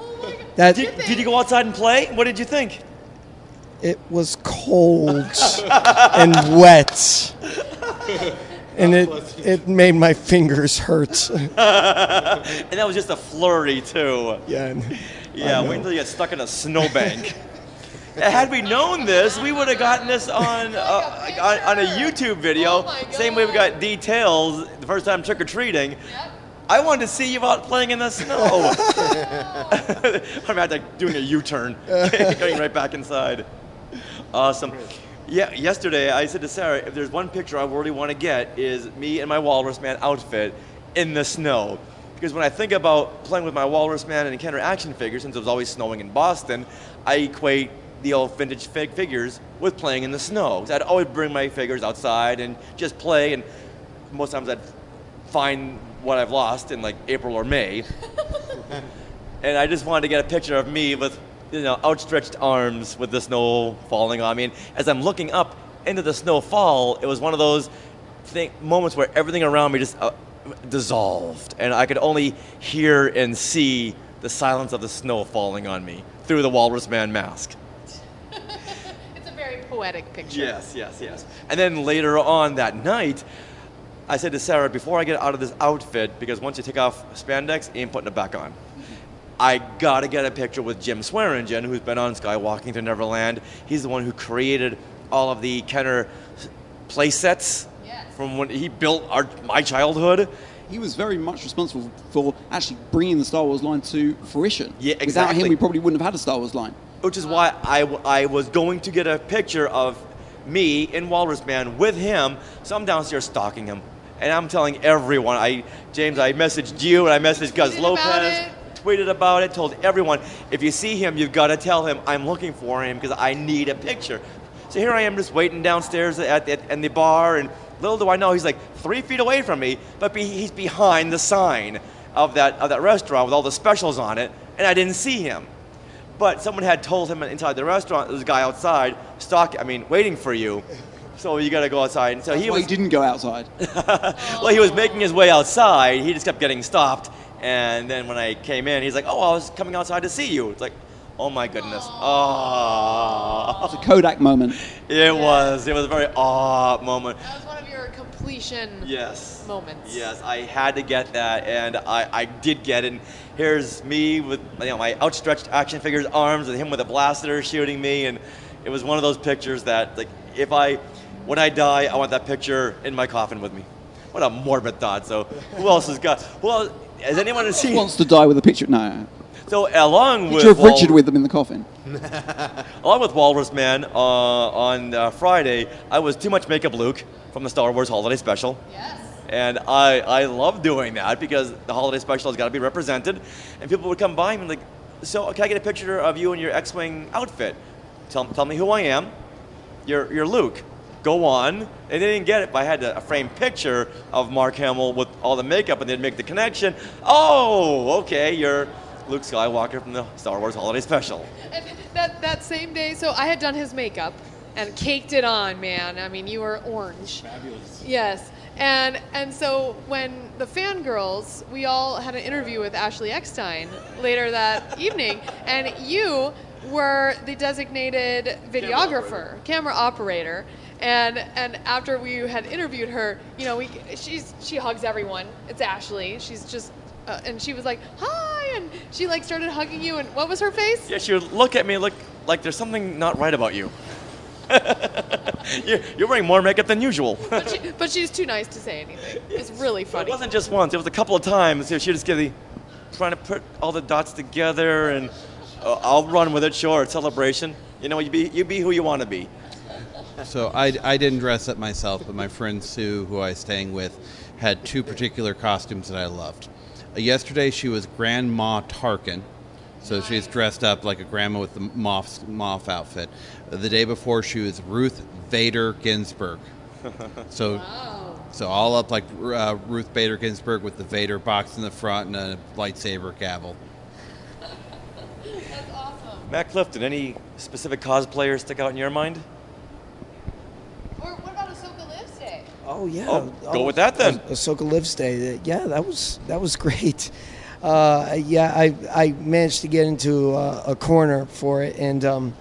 Did you go outside and play? What did you think? It was cold and wet. And it made my fingers hurt. And that was just a flurry, too. Yeah. Yeah, wait until you get stuck in a snowbank. Had we known this, we would have gotten this on a YouTube video. Same way we got details the first time trick-or-treating. I wanted to see you out playing in the snow. I'm like doing a U-turn, going right back inside. Awesome. Yeah, yesterday I said to Sarah, if there's one picture I really want to get is me in my Walrus Man outfit in the snow. Because when I think about playing with my Walrus Man and Kenner action figures, since it was always snowing in Boston, I equate the old vintage fake figures with playing in the snow. I'd always bring my figures outside and just play, and most times I'd find what I've lost in like April or May. And I just wanted to get a picture of me with, outstretched arms with the snow falling on me. And as I'm looking up into the snow fall, it was one of those moments where everything around me just dissolved, and I could only hear and see the silence of the snow falling on me through the Walrus Man mask. It's a very poetic picture. Yes. And then later on that night, I said to Sarah, before I get out of this outfit, because once you take off spandex, you ain't putting it back on. I gotta get a picture with Jim Swearengen, who's been on Skywalking to Neverland. He's the one who created all of the Kenner play sets from when he built my childhood. He was very much responsible for actually bringing the Star Wars line to fruition. Yeah, exactly. Without him, we probably wouldn't have had a Star Wars line. Which is why I was going to get a picture of me in Walrus Man with him, so I'm downstairs stalking him. And I'm telling everyone, James, I messaged you and I messaged Gus Lopez, tweeted about it, told everyone, if you see him, you've got to tell him I'm looking for him because I need a picture. So here I am just waiting downstairs in the bar, and little do I know he's like 3 feet away from me, but he's behind the sign of that restaurant with all the specials on it, and I didn't see him. But someone had told him inside the restaurant, there's a guy outside, waiting for you. So you got to go outside. And so he didn't go outside. Well, he was making his way outside. He just kept getting stopped. And then when I came in, he's like, "Oh, I was coming outside to see you." It's like, oh my goodness. Oh. It's a Kodak moment. It was. It was a very moment. That was one of your completion moments. Yes, I had to get that, and I did get it. And here's me with my outstretched action figures arms, and him with a blaster shooting me. And it was one of those pictures that, like, when I die, I want that picture in my coffin with me. What a morbid thought. So who else has got? Well, has anyone seen? Who wants to die with a picture? No. So along with picture of Richard with them in the coffin. Along with Walrus Man on Friday, I was Too Much Makeup Luke from the Star Wars Holiday Special. Yes. And I love doing that because the Holiday Special has got to be represented. And people would come by and be like, "So can I get a picture of you in your X-Wing outfit? Tell me who I am. You're Luke. Go on." And they didn't get it, but I had a framed picture of Mark Hamill with all the makeup, and they'd make the connection. Oh, okay, you're Luke Skywalker from the Star Wars Holiday Special. And that same day, so I had done his makeup and caked it on, man. I mean, you were orange. Fabulous. Yes. And so when the fangirls, we all had an interview with Ashley Eckstein later that evening, and you were the designated videographer, camera operator. And after we had interviewed her, she hugs everyone. It's Ashley. She's just, and she was like, "Hi," and she like started hugging you. And what was her face? Yeah, she would look at me like there's something not right about you. You're wearing more makeup than usual. But she's too nice to say anything. It's really funny. It wasn't just once. It was a couple of times. She just trying to put all the dots together, and I'll run with it. Sure, it's celebration. You be who you want to be. So I didn't dress up myself, but my friend Sue, who I was staying with, had two particular costumes that I loved. Yesterday she was Grandma Tarkin, so she's dressed up like a grandma with the Moff outfit. The day before she was Ruth Bader Ginsburg. So all up like Ruth Bader Ginsburg with the Vader box in the front and a lightsaber gavel. That's awesome. Matt Clifton, any specific cosplayers stick out in your mind? Or what about Ahsoka Lives Day? Oh yeah. Oh, go with that then. Ahsoka Lives Day. Yeah, that was great. I managed to get into a corner for it, and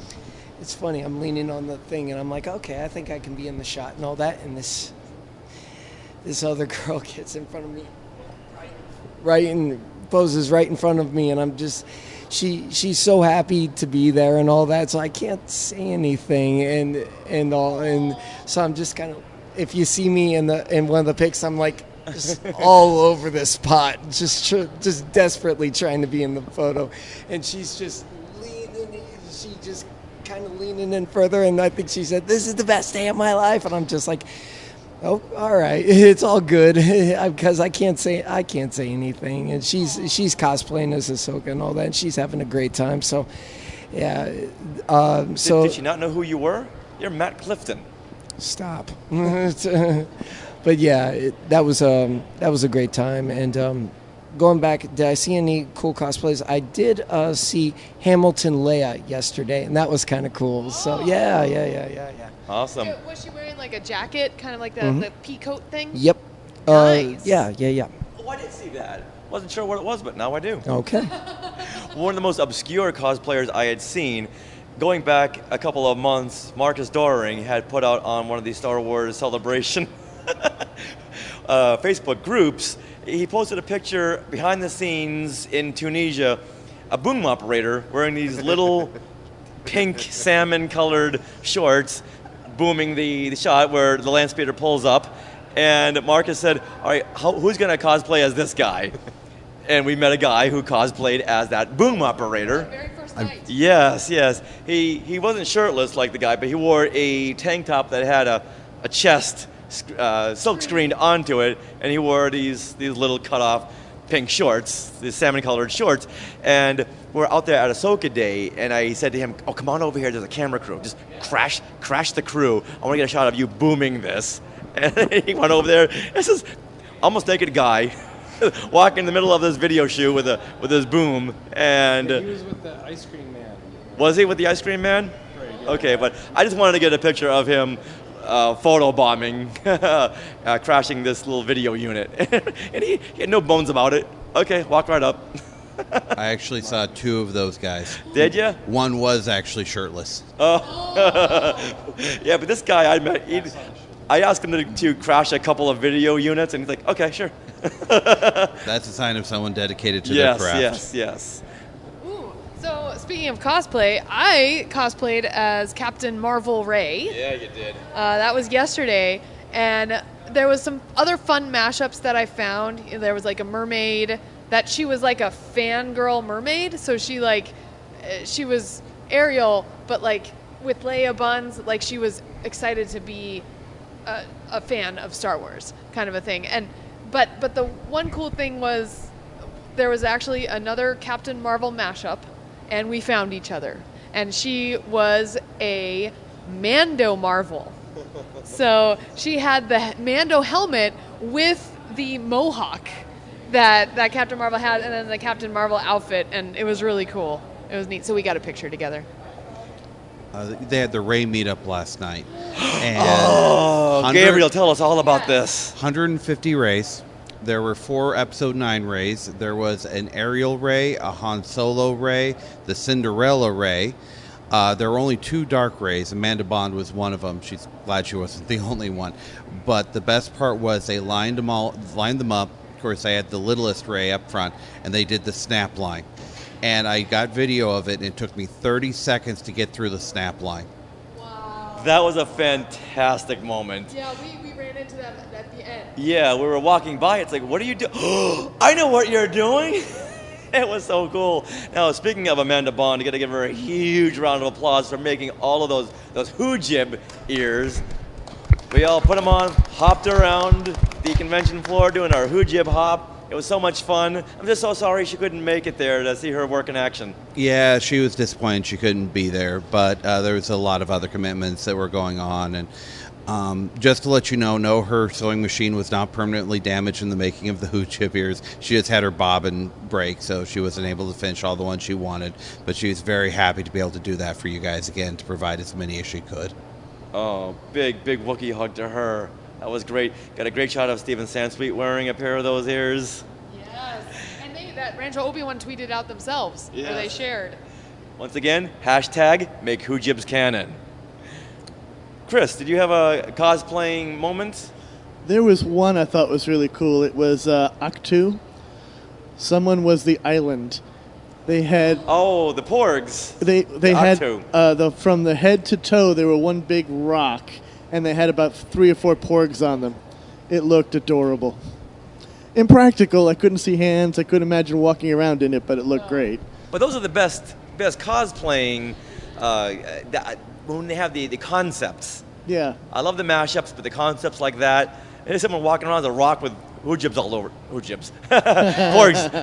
it's funny. I'm leaning on the thing, and I'm like, okay, I think I can be in the shot and all that. And this other girl gets in front of me, poses right in front of me, and I'm just. She's so happy to be there and all that, so I can't say anything and so I'm just kind of, if you see me in one of the pics, I'm like just all over this spot, just desperately trying to be in the photo, and she's just kind of leaning in further, and I think she said, "This is the best day of my life," and I'm just like, oh, all right, it's all good, because I can't say anything, and she's cosplaying as Ahsoka and all that, and she's having a great time. So, yeah. Did she not know who you were? You're Matt Clifton. Stop. But yeah, that was a great time, and going back, did I see any cool cosplays? I did see Hamilton Leia yesterday, and that was kind of cool. So yeah. Awesome. Was she wearing like a jacket, kind of like the pea coat thing? Yep. Nice. Yeah. Oh, I did see that. Wasn't sure what it was, but now I do. Okay. One of the most obscure cosplayers I had seen, going back a couple of months, Marcus Doring had put out on one of these Star Wars Celebration Facebook groups. He posted a picture behind the scenes in Tunisia, a boom operator wearing these little pink salmon-colored shorts, booming the shot where the land speeder pulls up, and Marcus said, all right, who's going to cosplay as this guy? And we met a guy who cosplayed as that boom operator. Very first night. Yes. He wasn't shirtless like the guy, but he wore a tank top that had a chest silk screened onto it, and he wore these little cut-off pink shorts, these salmon-colored shorts, and we're out there at Ahsoka Day, and I said to him, oh, come on over here, there's a camera crew. Just crash the crew. I want to get a shot of you booming this. And he went over there. This is almost naked guy walking in the middle of this video shoot with his boom. And he was with the ice cream man. Was he with the ice cream man? Right, yeah. Okay, but I just wanted to get a picture of him photo bombing, crashing this little video unit. And he had no bones about it. Okay, walk right up. I actually saw two of those guys. Did you? One was actually shirtless. Oh, yeah, but this guy I met, I asked him to crash a couple of video units, and he's like, okay, sure. That's a sign of someone dedicated to their craft. Yes. Ooh, so speaking of cosplay, I cosplayed as Captain Marvel Rey. Yeah, you did. That was yesterday, and there was some other fun mashups that I found. There was like a mermaid that she was like a fangirl mermaid, so she was Ariel, but like with Leia buns, like she was excited to be a fan of Star Wars, kind of a thing. And but the one cool thing was there was actually another Captain Marvel mashup, and we found each other, and she was a Mando Marvel. So she had the Mando helmet with the mohawk that Captain Marvel had, and then the Captain Marvel outfit, and it was really cool. It was neat. So we got a picture together. They had the Rey meetup last night. And Gabriel, tell us all about this. 150 Reys. There were 4 Episode 9 Reys. There was an Ariel Rey, a Han Solo Rey, the Cinderella Rey. There were only 2 Dark Reys. Amanda Bond was one of them. She's glad she wasn't the only one. But the best part was they lined them up. Of course, they had the littlest Rey up front, and they did the snap line. And I got video of it, and it took me 30 seconds to get through the snap line. Wow. That was a fantastic moment. Yeah, we ran into that at the end. Yeah, we were walking by. It's like, what are you doing? I know what you're doing. It was so cool. Now, speaking of Amanda Bond, you got to give her a huge round of applause for making all of those hoojib ears. We all put them on, hopped around the convention floor doing our hoojib hop. It was so much fun. I'm just so sorry she couldn't make it there to see her work in action. Yeah, she was disappointed she couldn't be there, but there was a lot of other commitments that were going on. And just to let you know, her sewing machine was not permanently damaged in the making of the hoojib ears. She just had her bobbin break, so she wasn't able to finish all the ones she wanted. But she was very happy to be able to do that for you guys again, to provide as many as she could. Oh, big Wookiee hug to her. That was great. Got a great shot of Steven Sansweet wearing a pair of those ears. Yes. And that Rancho Obi-Wan tweeted out themselves, or they shared. Once again, hashtag make Hoojibs canon. Chris, did you have a cosplaying moment? There was one I thought was really cool. It was Aktu. Someone was the island. They had the porgs. They had from the head to toe. They were one big rock, and they had about 3 or 4 porgs on them. It looked adorable. Impractical. I couldn't see hands. I couldn't imagine walking around in it, but it looked great. But those are the best cosplaying when they have the concepts. Yeah. I love the mashups, but the concepts like that. And there's someone walking around with a rock with Hoojibs all over. Hoojibs.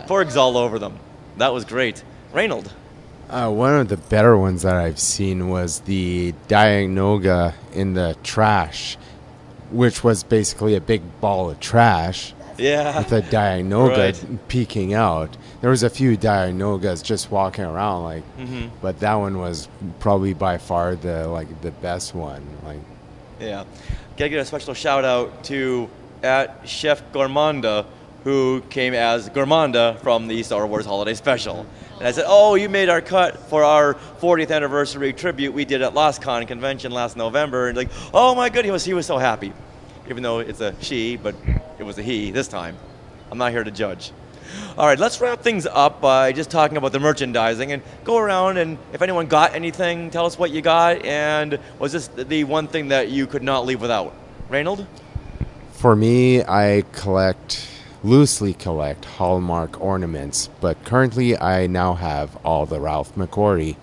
porgs all over them. That was great. Raynald. One of the better ones that I've seen was the Dianoga in the trash, which was basically a big ball of trash. Yeah. With a Dianoga peeking out. There was a few Dianogas just walking around, but that one was probably by far the best one. Yeah. Gotta give a special shout out to Chef Gourmanda, who came as Gourmanda from the Star Wars Holiday Special. And I said, oh, you made our cut for our 40th anniversary tribute we did at LostCon convention last November. And oh my goodness, he was so happy. Even though it's a she, but it was a he this time. I'm not here to judge. All right, let's wrap things up by just talking about the merchandising and go around, and if anyone got anything, tell us what you got, and was this the one thing that you could not leave without? Raynald? For me, I loosely collect Hallmark ornaments, but currently I now have all the Ralph McQuarrie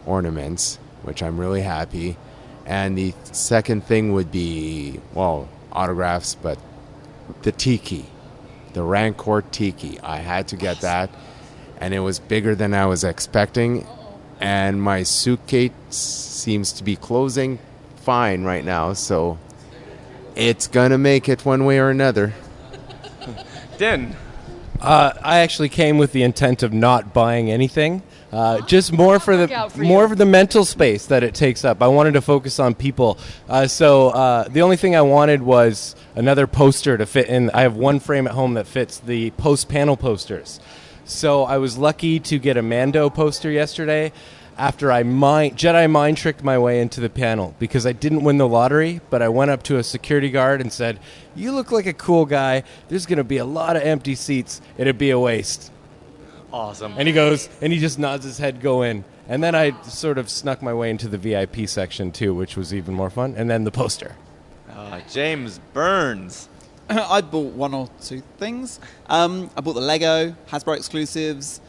ornaments, which I'm really happy. And the second thing would be, autographs, but the Tiki. The Rancor Tiki. I had to get that, and it was bigger than I was expecting, and my suitcase seems to be closing fine right now, so it's gonna make it one way or another. Den. I actually came with the intent of not buying anything. Just more for the mental space that it takes up. I wanted to focus on people. So the only thing I wanted was another poster to fit in. I have one frame at home that fits the post-panel posters. So I was lucky to get a Mando poster yesterday after I Jedi mind tricked my way into the panel because I didn't win the lottery, but I went up to a security guard and said, "You look like a cool guy. There's going to be a lot of empty seats. It'd be a waste." Awesome. And he goes, and he just nods his head, go in. And then I sort of snuck my way into the VIP section, too, which was even more fun. And then the poster. James Burns. I bought one or two things. I bought the Lego, Hasbro exclusives.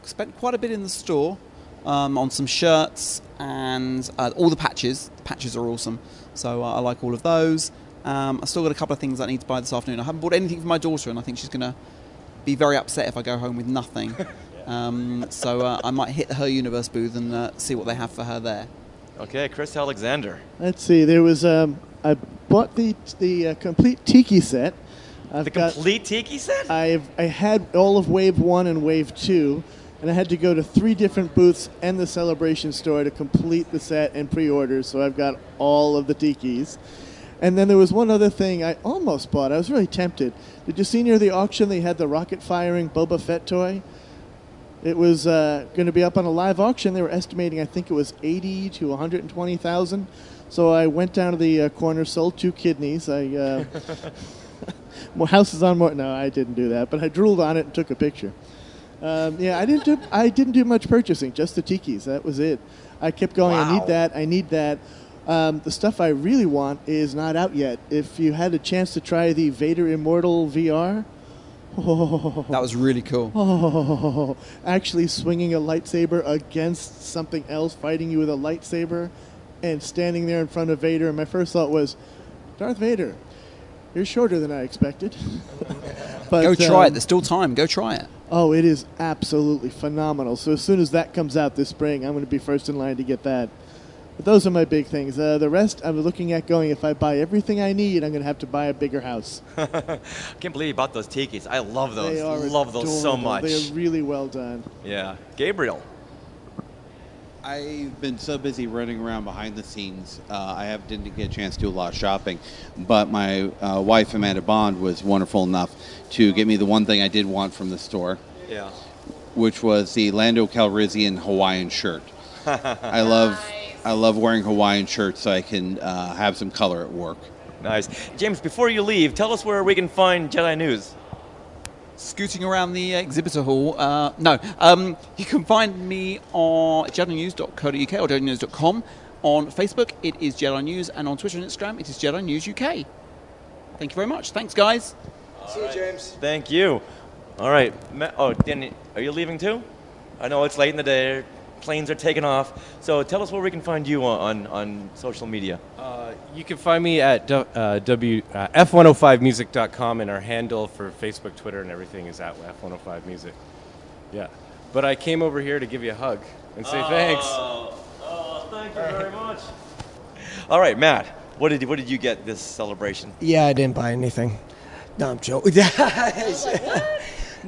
Spent quite a bit in the store on some shirts and all the patches. The patches are awesome. So I like all of those. I still got a couple of things I need to buy this afternoon. I haven't bought anything for my daughter, and I think she's going to be very upset if I go home with nothing. So I might hit the Her Universe booth and see what they have for her there. Okay, Chris Alexander. Let's see. There was I bought the complete Tiki set. Complete Tiki set? I had all of Wave 1 and Wave 2, and I had to go to 3 different booths and the Celebration store to complete the set and pre-order. So I've got all of the Tikis. And then there was one other thing I almost bought. I was really tempted. Did you see near the auction they had the rocket-firing Boba Fett toy? It was going to be up on a live auction. They were estimating, I think it was 80 to 120,000. So I went down to the corner, sold 2 kidneys. More houses on more. No, I didn't do that, but I drooled on it and took a picture. I didn't do much purchasing, just the Tikis. That was it. I kept going. Wow. I need that. The stuff I really want is not out yet. If you had a chance to try the Vader Immortal VR, that was really cool. Actually swinging a lightsaber against something else, fighting you with a lightsaber, and standing there in front of Vader. And my first thought was, Darth Vader, you're shorter than I expected. But, go try it. There's still time. Go try it. Oh, it is absolutely phenomenal. So as soon as that comes out this spring, I'm going to be first in line to get that. But those are my big things. The rest, I'm looking at going, if I buy everything I need, I'm going to have to buy a bigger house. I can't believe you bought those Tikis. I love those. They are love those so much. They're really well done. Yeah. Gabriel. I've been so busy running around behind the scenes, didn't get a chance to do a lot of shopping. But my wife, Amanda Bond, was wonderful enough to get me the one thing I did want from the store. Yeah. Which was the Lando Calrissian Hawaiian shirt. I love wearing Hawaiian shirts so I can have some color at work. Nice. James, before you leave, tell us where we can find Jedi News. Scooting around the exhibitor hall. You can find me on jedinews.co.uk or jedinews.com. On Facebook, it is Jedi News, and on Twitter and Instagram, it is Jedi News UK. Thank you very much. Thanks, guys. See you, James. Thank you. All right. Danny, are you leaving too? I know it's late in the day. Planes are taking off. So tell us where we can find you on social media. You can find me at f105music.com, and our handle for Facebook, Twitter, and everything is at f105music. Yeah. But I came over here to give you a hug and say thanks. Thank you very much. All right, Matt, what did you get this celebration? Yeah, I didn't buy anything. No, I'm joking.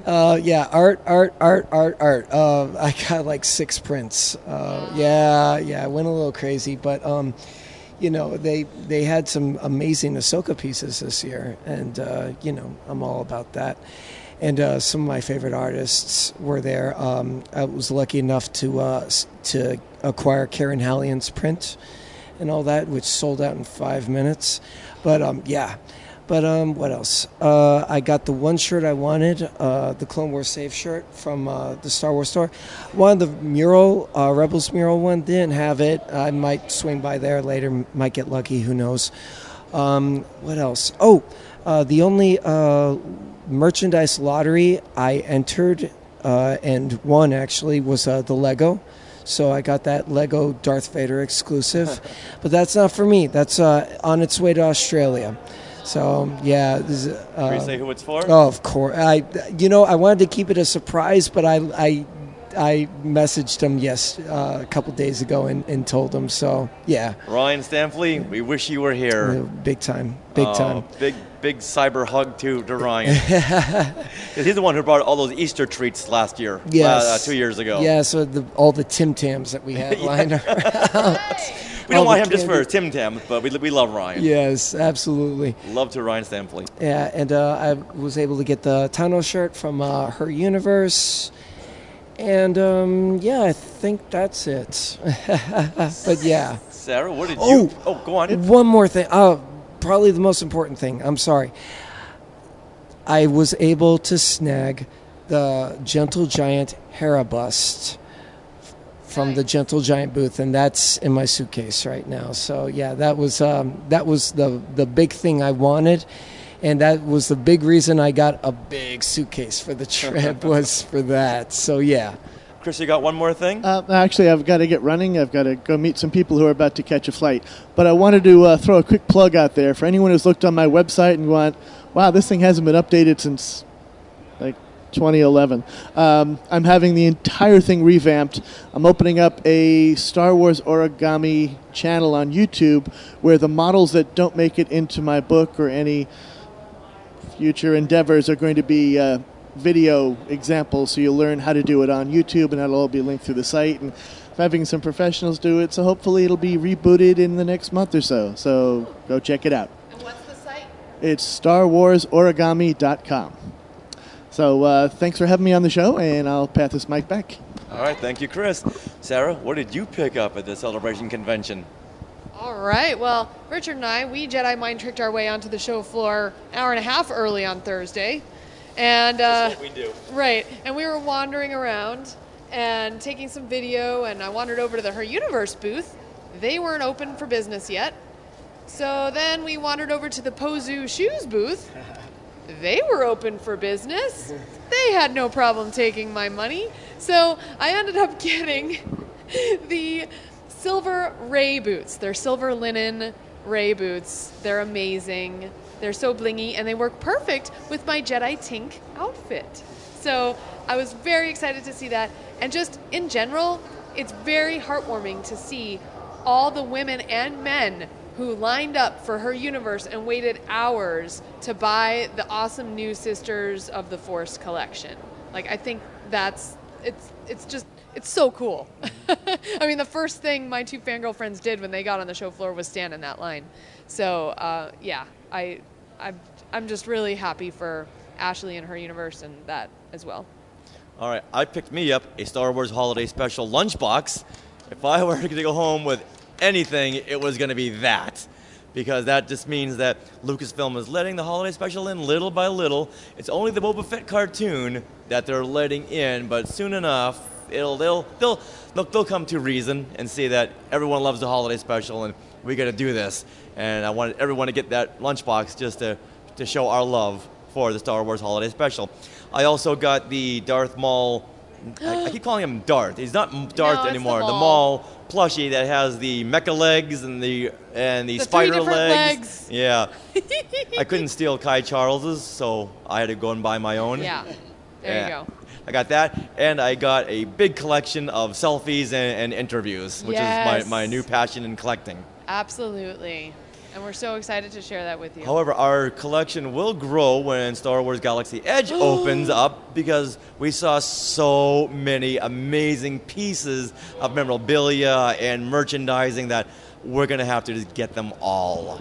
Art. I got like 6 prints. I went a little crazy, but they had some amazing Ahsoka pieces this year, and I'm all about that. And some of my favorite artists were there. I was lucky enough to acquire Karen Hallian's print and all that, which sold out in 5 minutes. But what else? I got the one shirt I wanted, the Clone Wars Save shirt from the Star Wars store. Wanted the mural, Rebels mural one, didn't have it. I might swing by there later, might get lucky, who knows. What else? The only merchandise lottery I entered and won, actually, was the Lego. So I got that Lego Darth Vader exclusive. But that's not for me. That's on its way to Australia. So, yeah. This is, Can we say who it's for? Oh, of course. I wanted to keep it a surprise, but I messaged him a couple days ago and told him. So, yeah. Ryan Stanfley, we wish you were here. Big time. Big time. Big cyber hug to Ryan. Because he's the one who brought all those Easter treats last year. Yes. 2 years ago. Yeah, so all the Tim Tams that we had lined around. We don't want him just for Tim Tam, but we love Ryan. Yes, absolutely. Love to Ryan Stanfley. Yeah, and I was able to get the Tano shirt from Her Universe. And, I think that's it. But, yeah. Sarah, what did you... Oh, go on. One more thing. Probably the most important thing. I'm sorry. I was able to snag the Gentle Giant Hera bust from the Gentle Giant booth, and that's in my suitcase right now. So, yeah, that was the big thing I wanted. And that was the big reason I got a big suitcase for the trip was for that. So, yeah. Chris, you got one more thing? Actually, I've got to get running. I've got to go meet some people who are about to catch a flight. But I wanted to throw a quick plug out there for anyone who's looked on my website and gone, wow, this thing hasn't been updated since, 2011. I'm having the entire thing revamped. I'm opening up a Star Wars Origami channel on YouTube where the models that don't make it into my book or any future endeavors are going to be video examples, so you'll learn how to do it on YouTube, and that'll all be linked through the site. And I'm having some professionals do it, so hopefully it'll be rebooted in the next month or so. So go check it out. And what's the site? It's StarWarsOrigami.com. So thanks for having me on the show, and I'll pass this mic back. All right, thank you, Chris. Sarah, what did you pick up at the Celebration Convention? All right. Well, Richard and I, we Jedi mind tricked our way onto the show floor an hour and a half early on Thursday. And that's what we do. Right. And we were wandering around and taking some video, and I wandered over to the Her Universe booth. They weren't open for business yet. So then we wandered over to the Pozu Shoes booth. They were open for business. They had no problem taking my money. So I ended up getting the silver Ray boots. They're silver linen Ray boots. They're amazing. They're so blingy, and they work perfect with my Jedi Tink outfit. So I was very excited to see that. And just in general, it's very heartwarming to see all the women and men who lined up for Her Universe and waited hours to buy the awesome new Sisters of the Force collection. I think that's it's so cool. I mean, the first thing my two fangirl friends did when they got on the show floor was stand in that line. So I'm just really happy for Ashley and her universe and that as well. All right, I picked me up a Star Wars Holiday Special lunchbox. If I were to go home with anything, it was going to be that. Because that just means that Lucasfilm is letting the Holiday Special in little by little. It's only the Boba Fett cartoon that they're letting in, but soon enough, they'll come to reason and see that everyone loves the Holiday Special and we got to do this. And I wanted everyone to get that lunchbox just to show our love for the Star Wars Holiday Special. I also got the Darth Maul. I keep calling him Darth. He's not Darth anymore. The Maul plushie that has the mecha legs and the spider legs. Yeah. I couldn't steal Kai Charles's, so I had to go and buy my own. Yeah. There you go. I got that, and I got a big collection of selfies and interviews, which is my new passion in collecting. Absolutely. And we're so excited to share that with you. However, our collection will grow when Star Wars Galaxy Edge opens up, because we saw so many amazing pieces of memorabilia and merchandising that we're going to have to just get them all.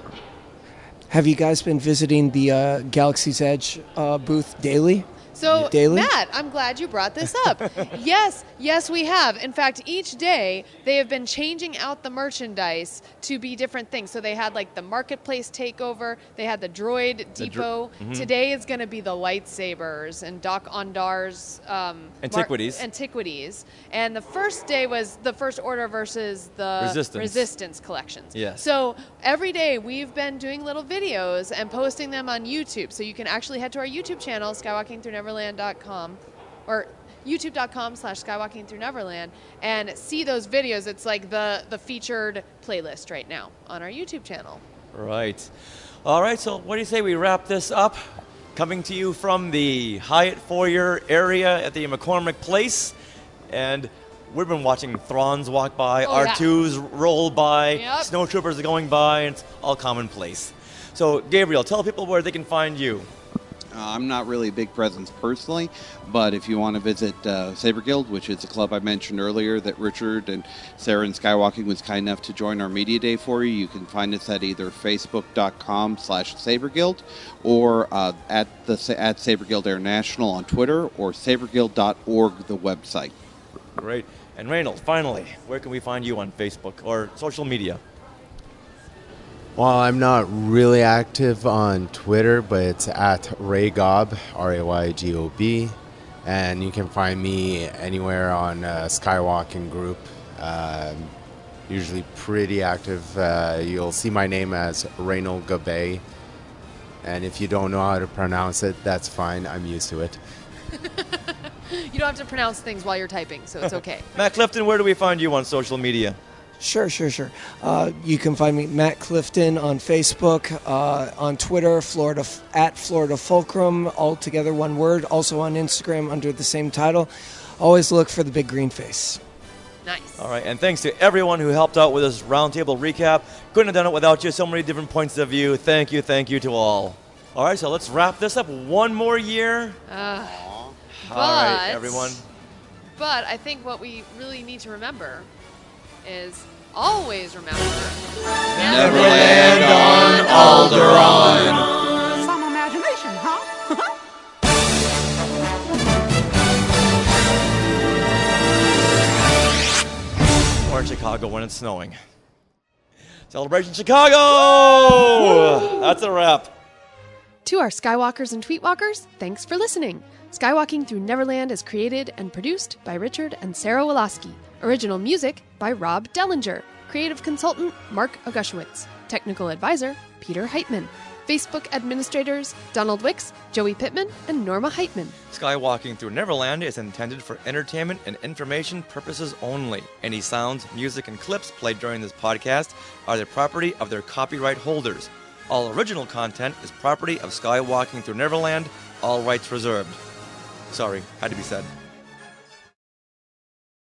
Have you guys been visiting the Galaxy's Edge booth daily? So, Matt, I'm glad you brought this up. Yes, we have. In fact, each day they have been changing out the merchandise to be different things. So they had like the marketplace takeover, they had the droid depot. Today is going to be the lightsabers and Doc Ondar's antiquities. And the first day was the First Order versus the Resistance collections. Yes. So every day we've been doing little videos and posting them on YouTube. So you can actually head to our YouTube channel, skywalkingthroughneverland.com, or youtube.com/skywalkingthroughneverland, and see those videos. It's like the featured playlist right now on our YouTube channel. Right. All right, so what do you say we wrap this up? Coming to you from the Hyatt Foyer area at the McCormick Place, and we've been watching Thrawns walk by, R2s roll by, snowtroopers are going by, and it's all commonplace. So, Gabriel, tell people where they can find you. I'm not really a big presence personally, but if you want to visit Saber Guild, which is a club I mentioned earlier that Richard and Sarah and Skywalking was kind enough to join our media day for you can find us at either facebook.com/Saber Guild or at Saber Guild International on Twitter, or saberguild.org, the website. Great. And Raynald, finally, where can we find you on Facebook or social media? Well, I'm not really active on Twitter, but it's at Raygob, Raygob, and you can find me anywhere on Skywalking group. Usually pretty active. You'll see my name as Raynald Gobeil, and if you don't know how to pronounce it, that's fine. I'm used to it. You don't have to pronounce things while you're typing, so it's okay. Matt Clifton, where do we find you on social media? Sure. You can find me, Matt Clifton, on Facebook, on Twitter, at Florida Fulcrum, all together one word. Also on Instagram under the same title. Always look for the big green face. Nice. All right, and thanks to everyone who helped out with this roundtable recap. Couldn't have done it without you. So many different points of view. Thank you to all. All right, so let's wrap this up one more year. All right, everyone. But I think what we really need to remember is always remember Neverland on Alderaan. Some imagination, huh? Or in Chicago when it's snowing. Celebration Chicago! That's a wrap. To our Skywalkers and Tweetwalkers, thanks for listening. Skywalking Through Neverland is created and produced by Richard and Sarah Woloski. Original music by Rob Dellinger. Creative consultant Mark Augushowitz. Technical advisor Peter Heitman. Facebook administrators Donald Wicks, Joey Pittman, and Norma Heitman. Skywalking Through Neverland is intended for entertainment and information purposes only. Any sounds, music, and clips played during this podcast are the property of their copyright holders. All original content is property of Skywalking Through Neverland, all rights reserved. Sorry, had to be said.